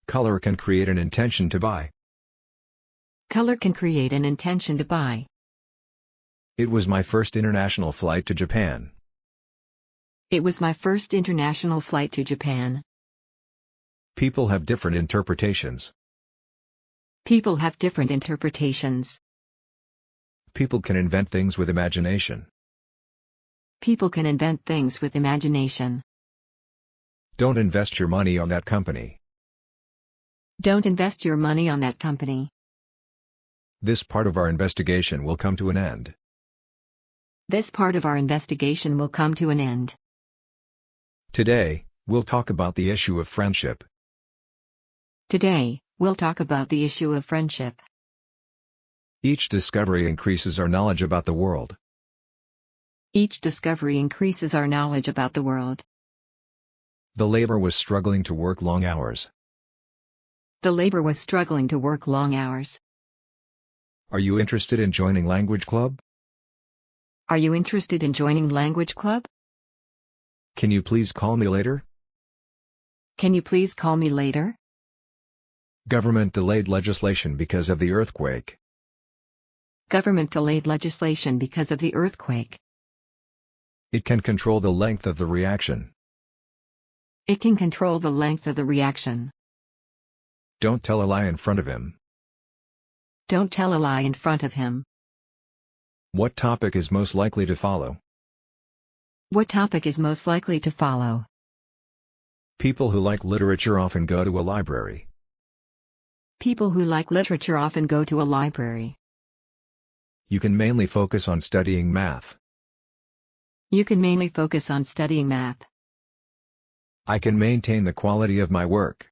Color can create an intention to buy. Color can create an intention to buy. It was my first international flight to Japan. It was my first international flight to Japan. People have different interpretations. People have different interpretations. People can invent things with imagination. People can invent things with imagination. Don't invest your money on that company. Don't invest your money on that company. This part of our investigation will come to an end. This part of our investigation will come to an end. Today, we'll talk about the issue of friendship. Today, we'll talk about the issue of friendship. Each discovery increases our knowledge about the world. Each discovery increases our knowledge about the world. The labor was struggling to work long hours. The labor was struggling to work long hours. Are you interested in joining Language Club? Are you interested in joining Language Club? Can you please call me later? Can you please call me later? Government delayed legislation because of the earthquake. Government delayed legislation because of the earthquake. It can control the length of the reaction. It can control the length of the reaction. Don't tell a lie in front of him. Don't tell a lie in front of him. What topic is most likely to follow? What topic is most likely to follow? People who like literature often go to a library. People who like literature often go to a library. You can mainly focus on studying math. You can mainly focus on studying math. I can maintain the quality of my work.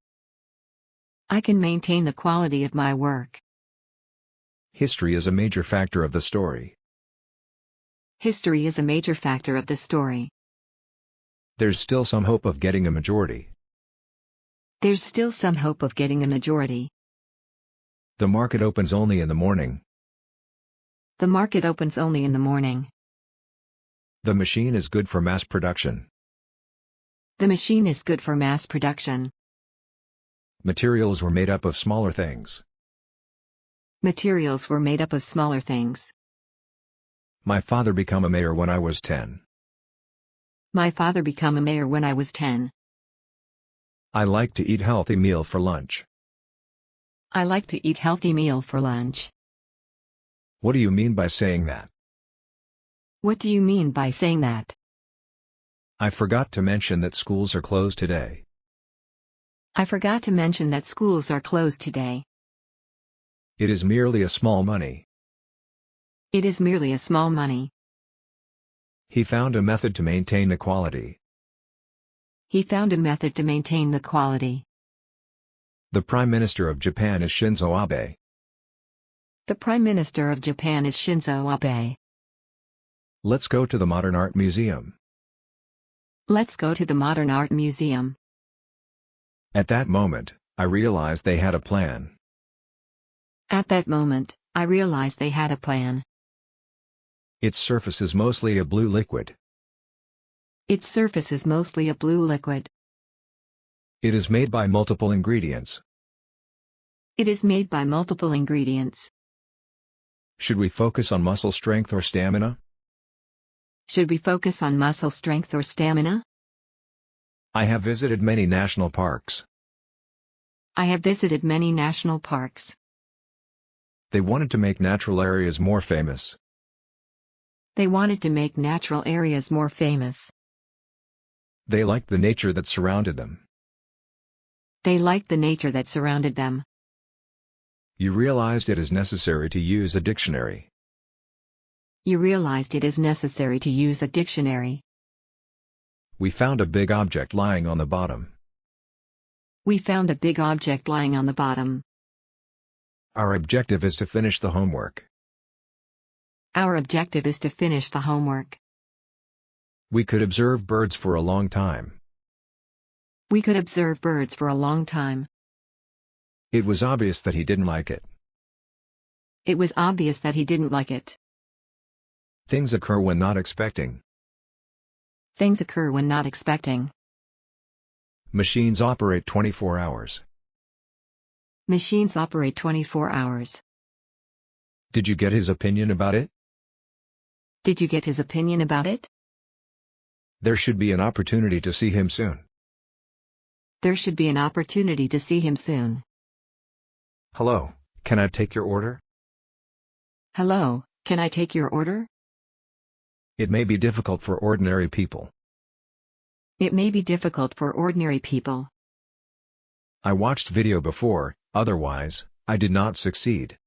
I can maintain the quality of my work. History is a major factor of the story. History is a major factor of the story. There's still some hope of getting a majority. There's still some hope of getting a majority. The market opens only in the morning. The market opens only in the morning. The machine is good for mass production. The machine is good for mass production. Materials were made up of smaller things. Materials were made up of smaller things. My father became a mayor when I was 10. My father became a mayor when I was 10. I like to eat healthy meal for lunch. I like to eat healthy meal for lunch. What do you mean by saying that? What do you mean by saying that? I forgot to mention that schools are closed today. I forgot to mention that schools are closed today. It is merely a small money. It is merely a small money. He found a method to maintain the quality. He found a method to maintain the quality. The Prime Minister of Japan is Shinzo Abe. The Prime Minister of Japan is Shinzo Abe. Let's go to the Modern Art Museum. Let's go to the Modern Art Museum. At that moment, I realized they had a plan. At that moment, I realized they had a plan. Its surface is mostly a blue liquid. Its surface is mostly a blue liquid. It is made by multiple ingredients. It is made by multiple ingredients. Should we focus on muscle strength or stamina? Should we focus on muscle strength or stamina? I have visited many national parks. I have visited many national parks. They wanted to make natural areas more famous. They wanted to make natural areas more famous. They liked the nature that surrounded them. They liked the nature that surrounded them. You realized it is necessary to use a dictionary. You realized it is necessary to use a dictionary. We found a big object lying on the bottom. We found a big object lying on the bottom. Our objective is to finish the homework. Our objective is to finish the homework. We could observe birds for a long time. We could observe birds for a long time. It was obvious that he didn't like it. It was obvious that he didn't like it. Things occur when not expecting. Things occur when not expecting. Machines operate 24 hours. Machines operate 24 hours. Did you get his opinion about it? Did you get his opinion about it? There should be an opportunity to see him soon. There should be an opportunity to see him soon. Hello, can I take your order? Hello, can I take your order? It may be difficult for ordinary people. It may be difficult for ordinary people. I watched video before, otherwise, I did not succeed.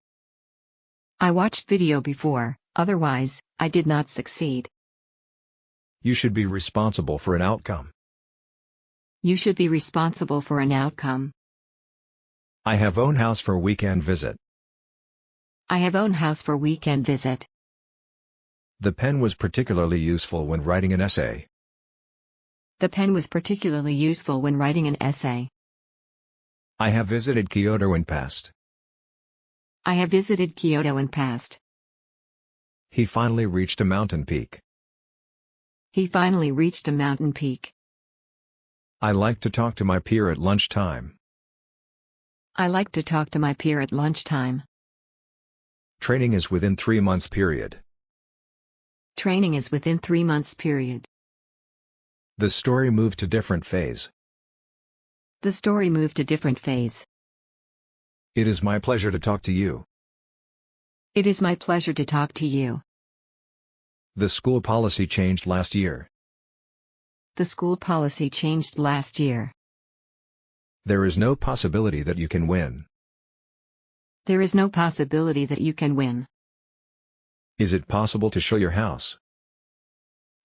I watched video before, otherwise, I did not succeed. You should be responsible for an outcome. You should be responsible for an outcome. I have own house for weekend visit. I have own house for weekend visit. The pen was particularly useful when writing an essay. The pen was particularly useful when writing an essay. I have visited Kyoto in past. I have visited Kyoto in past. He finally reached a mountain peak. He finally reached a mountain peak. I like to talk to my peer at lunchtime. I like to talk to my peer at lunchtime. Training is within 3 months period. Training is within 3 months period. The story moved to different phase. The story moved to different phase. It is my pleasure to talk to you. It is my pleasure to talk to you. The school policy changed last year. The school policy changed last year. There is no possibility that you can win. There is no possibility that you can win. Is it possible to show your house?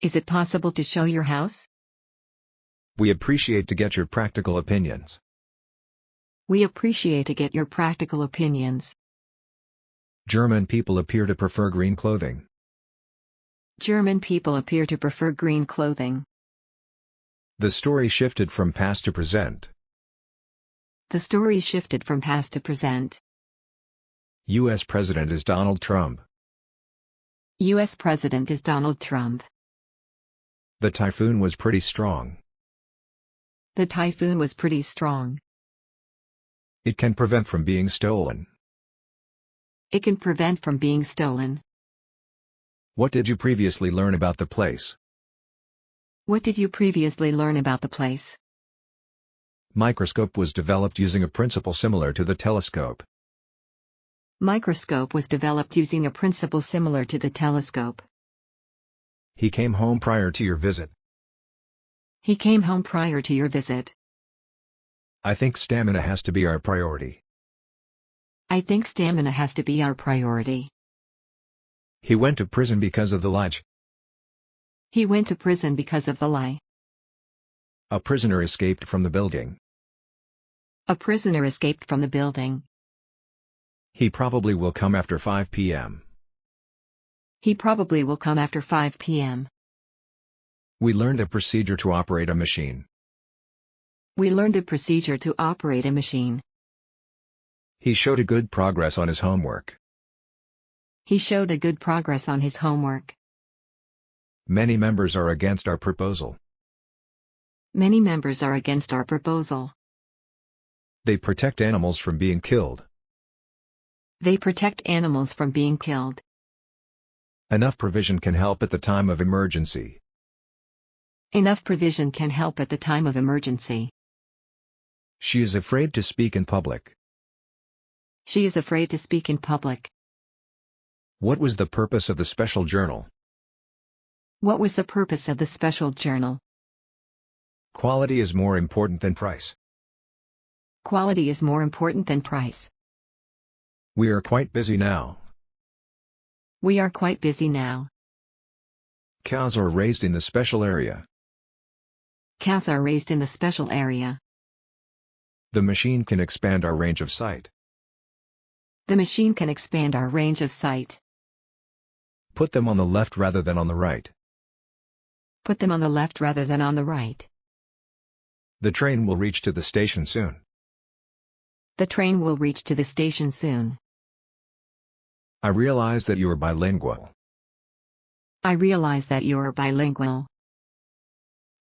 Is it possible to show your house? We appreciate to get your practical opinions. We appreciate to get your practical opinions. German people appear to prefer green clothing. German people appear to prefer green clothing. The story shifted from past to present. The story shifted from past to present. U.S. President is Donald Trump. U.S. President is Donald Trump. The typhoon was pretty strong. The typhoon was pretty strong. It can prevent from being stolen. It can prevent from being stolen. What did you previously learn about the place? What did you previously learn about the place? Microscope was developed using a principle similar to the telescope. Microscope was developed using a principle similar to the telescope. He came home prior to your visit. He came home prior to your visit. I think stamina has to be our priority. I think stamina has to be our priority. He went to prison because of the lie. He went to prison because of the lie. A prisoner escaped from the building. A prisoner escaped from the building. He probably will come after 5 p.m. He probably will come after 5 p.m. We learned a procedure to operate a machine. We learned a procedure to operate a machine. He showed a good progress on his homework. He showed a good progress on his homework. Many members are against our proposal. Many members are against our proposal. They protect animals from being killed. They protect animals from being killed. Enough provision can help at the time of emergency. Enough provision can help at the time of emergency. She is afraid to speak in public. She is afraid to speak in public. What was the purpose of the special journal? What was the purpose of the special journal? Quality is more important than price. Quality is more important than price. We are quite busy now. We are quite busy now. Cows are raised in the special area. Cows are raised in the special area. The machine can expand our range of sight. The machine can expand our range of sight. Put them on the left rather than on the right. Put them on the left rather than on the right. The train will reach to the station soon. The train will reach to the station soon. I realize that you are bilingual. I realize that you're bilingual.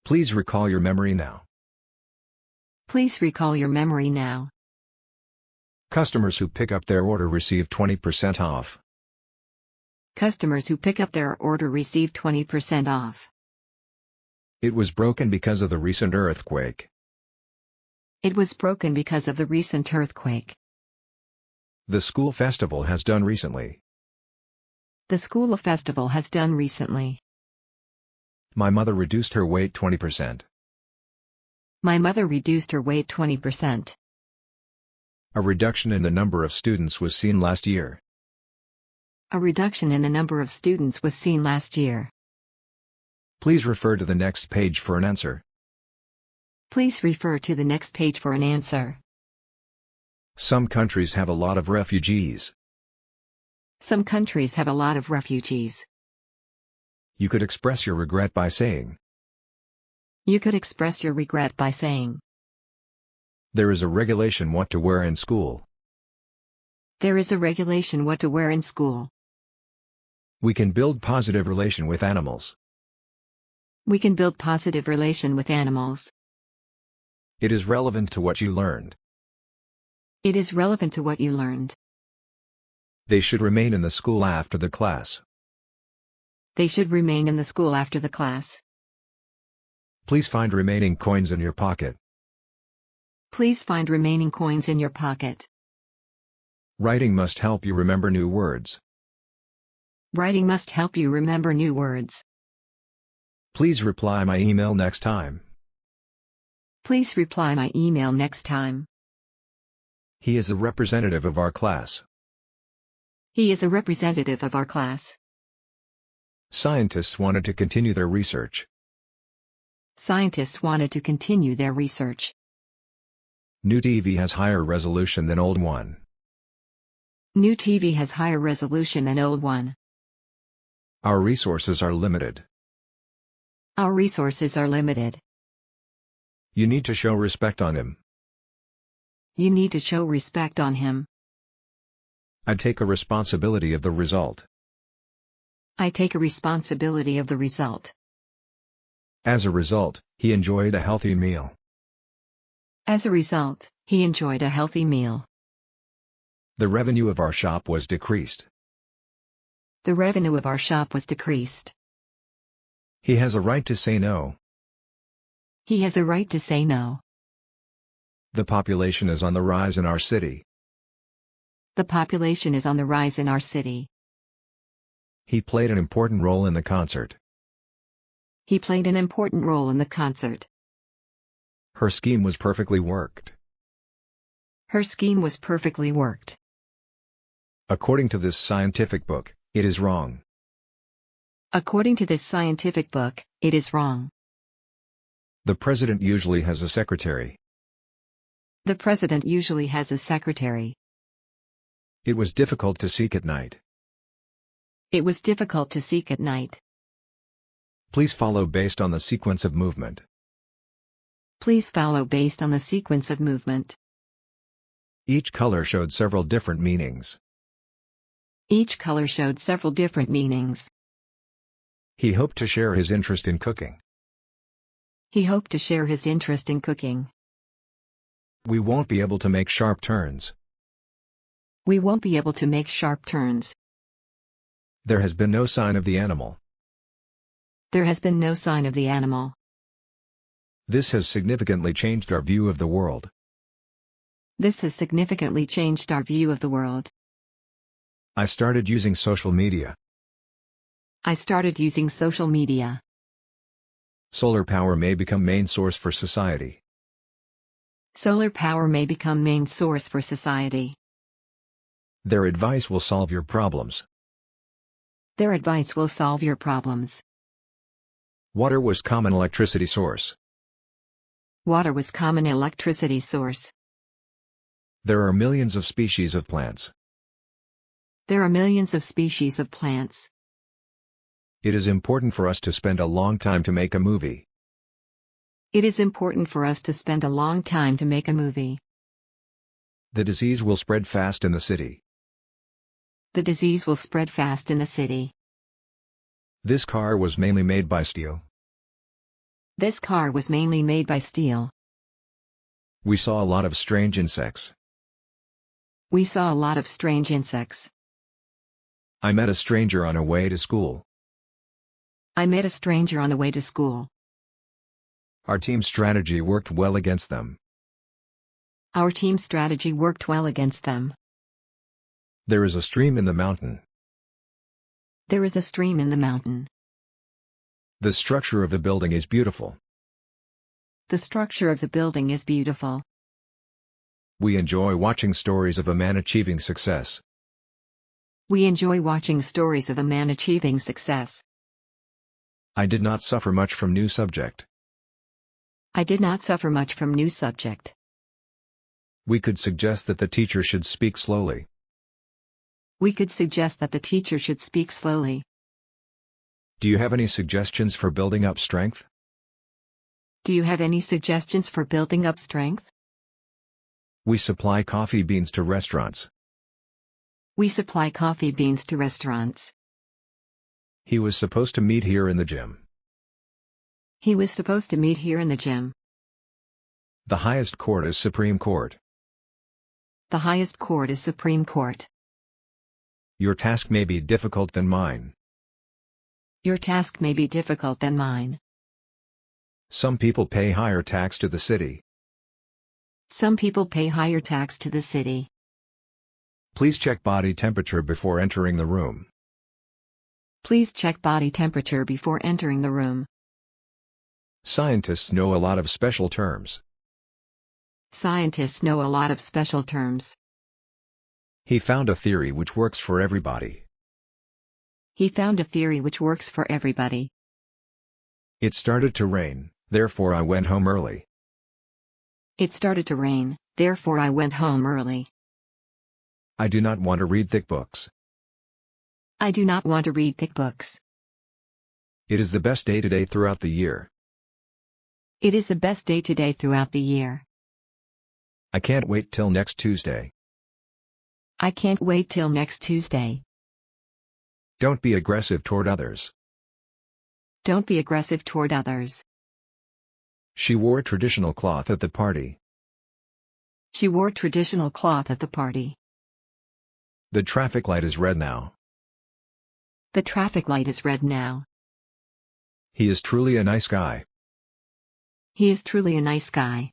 Please recall your memory now. Please recall your memory now. Customers who pick up their order receive 20% off. Customers who pick up their order receive 20% off. It was broken because of the recent earthquake. It was broken because of the recent earthquake. The school festival has done recently. The school festival has done recently. My mother reduced her weight 20%. My mother reduced her weight 20%. A reduction in the number of students was seen last year. A reduction in the number of students was seen last year. Please refer to the next page for an answer. Please refer to the next page for an answer. Some countries have a lot of refugees. Some countries have a lot of refugees. You could express your regret by saying. You could express your regret by saying. There is a regulation what to wear in school. There is a regulation what to wear in school. We can build positive relation with animals. We can build positive relation with animals. It is relevant to what you learned. It is relevant to what you learned. They should remain in the school after the class. They should remain in the school after the class. Please find remaining coins in your pocket. Please find remaining coins in your pocket. Writing must help you remember new words. Writing must help you remember new words. Please reply my email next time. Please reply my email next time. He is a representative of our class. He is a representative of our class. Scientists wanted to continue their research. Scientists wanted to continue their research. New TV has higher resolution than old one. New TV has higher resolution than old one. Our resources are limited. Our resources are limited. You need to show respect on him. You need to show respect on him. I take a responsibility of the result. I take a responsibility of the result. As a result, he enjoyed a healthy meal. As a result, he enjoyed a healthy meal. The revenue of our shop was decreased. The revenue of our shop was decreased. He has a right to say no. He has a right to say no. The population is on the rise in our city. The population is on the rise in our city. He played an important role in the concert. He played an important role in the concert. Her scheme was perfectly worked. Her scheme was perfectly worked. According to this scientific book, it is wrong. According to this scientific book, it is wrong. The president usually has a secretary. The president usually has a secretary. It was difficult to seek at night. It was difficult to seek at night. Please follow based on the sequence of movement. Please follow based on the sequence of movement. Each color showed several different meanings. Each color showed several different meanings. He hoped to share his interest in cooking. He hoped to share his interest in cooking. We won't be able to make sharp turns. We won't be able to make sharp turns. There has been no sign of the animal. There has been no sign of the animal. This has significantly changed our view of the world. This has significantly changed our view of the world. I started using social media. I started using social media. Solar power may become main source for society. Solar power may become main source for society. Their advice will solve your problems. Their advice will solve your problems. Water was common electricity source. Water was common electricity source. There are millions of species of plants. There are millions of species of plants. It is important for us to spend a long time to make a movie. It is important for us to spend a long time to make a movie. The disease will spread fast in the city. The disease will spread fast in the city. This car was mainly made by steel. This car was mainly made by steel. We saw a lot of strange insects. We saw a lot of strange insects. I met a stranger on a way to school. I met a stranger on the way to school. Our team strategy worked well against them. Our team strategy worked well against them. There is a stream in the mountain. There is a stream in the mountain. The structure of the building is beautiful. The structure of the building is beautiful. We enjoy watching stories of a man achieving success. We enjoy watching stories of a man achieving success. I did not suffer much from new subject. I did not suffer much from new subject. We could suggest that the teacher should speak slowly. We could suggest that the teacher should speak slowly. Do you have any suggestions for building up strength? Do you have any suggestions for building up strength? We supply coffee beans to restaurants. We supply coffee beans to restaurants. He was supposed to meet here in the gym. He was supposed to meet here in the gym. The highest court is Supreme Court. The highest court is Supreme Court. Your task may be difficult than mine. Your task may be difficult than mine. Some people pay higher tax to the city. Some people pay higher tax to the city. Please check body temperature before entering the room. Please check body temperature before entering the room. Scientists know a lot of special terms. Scientists know a lot of special terms. He found a theory which works for everybody. He found a theory which works for everybody. It started to rain, therefore I went home early. It started to rain, therefore I went home early. I do not want to read thick books. I do not want to read thick books. It is the best day today throughout the year. It is the best day today throughout the year. I can't wait till next Tuesday. I can't wait till next Tuesday. Don't be aggressive toward others. Don't be aggressive toward others. She wore traditional cloth at the party. She wore traditional cloth at the party. The traffic light is red now. The traffic light is red now. He is truly a nice guy. He is truly a nice guy.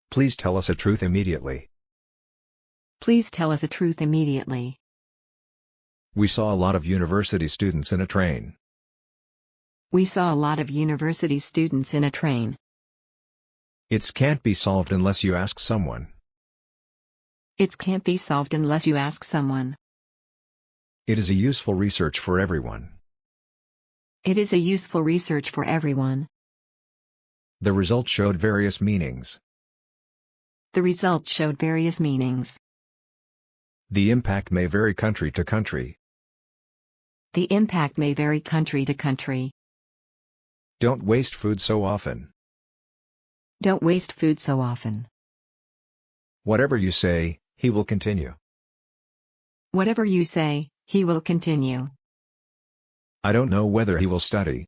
Please tell us the truth immediately. Please tell us the truth immediately. We saw a lot of university students in a train. We saw a lot of university students in a train. It can't be solved unless you ask someone. It can't be solved unless you ask someone. It is a useful research for everyone. It is a useful research for everyone. The results showed various meanings. The results showed various meanings. The impact may vary country to country. The impact may vary country to country. Don't waste food so often. Don't waste food so often. Whatever you say, he will continue. Whatever you say, he will continue. I don't know whether he will study.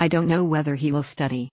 I don't know whether he will study.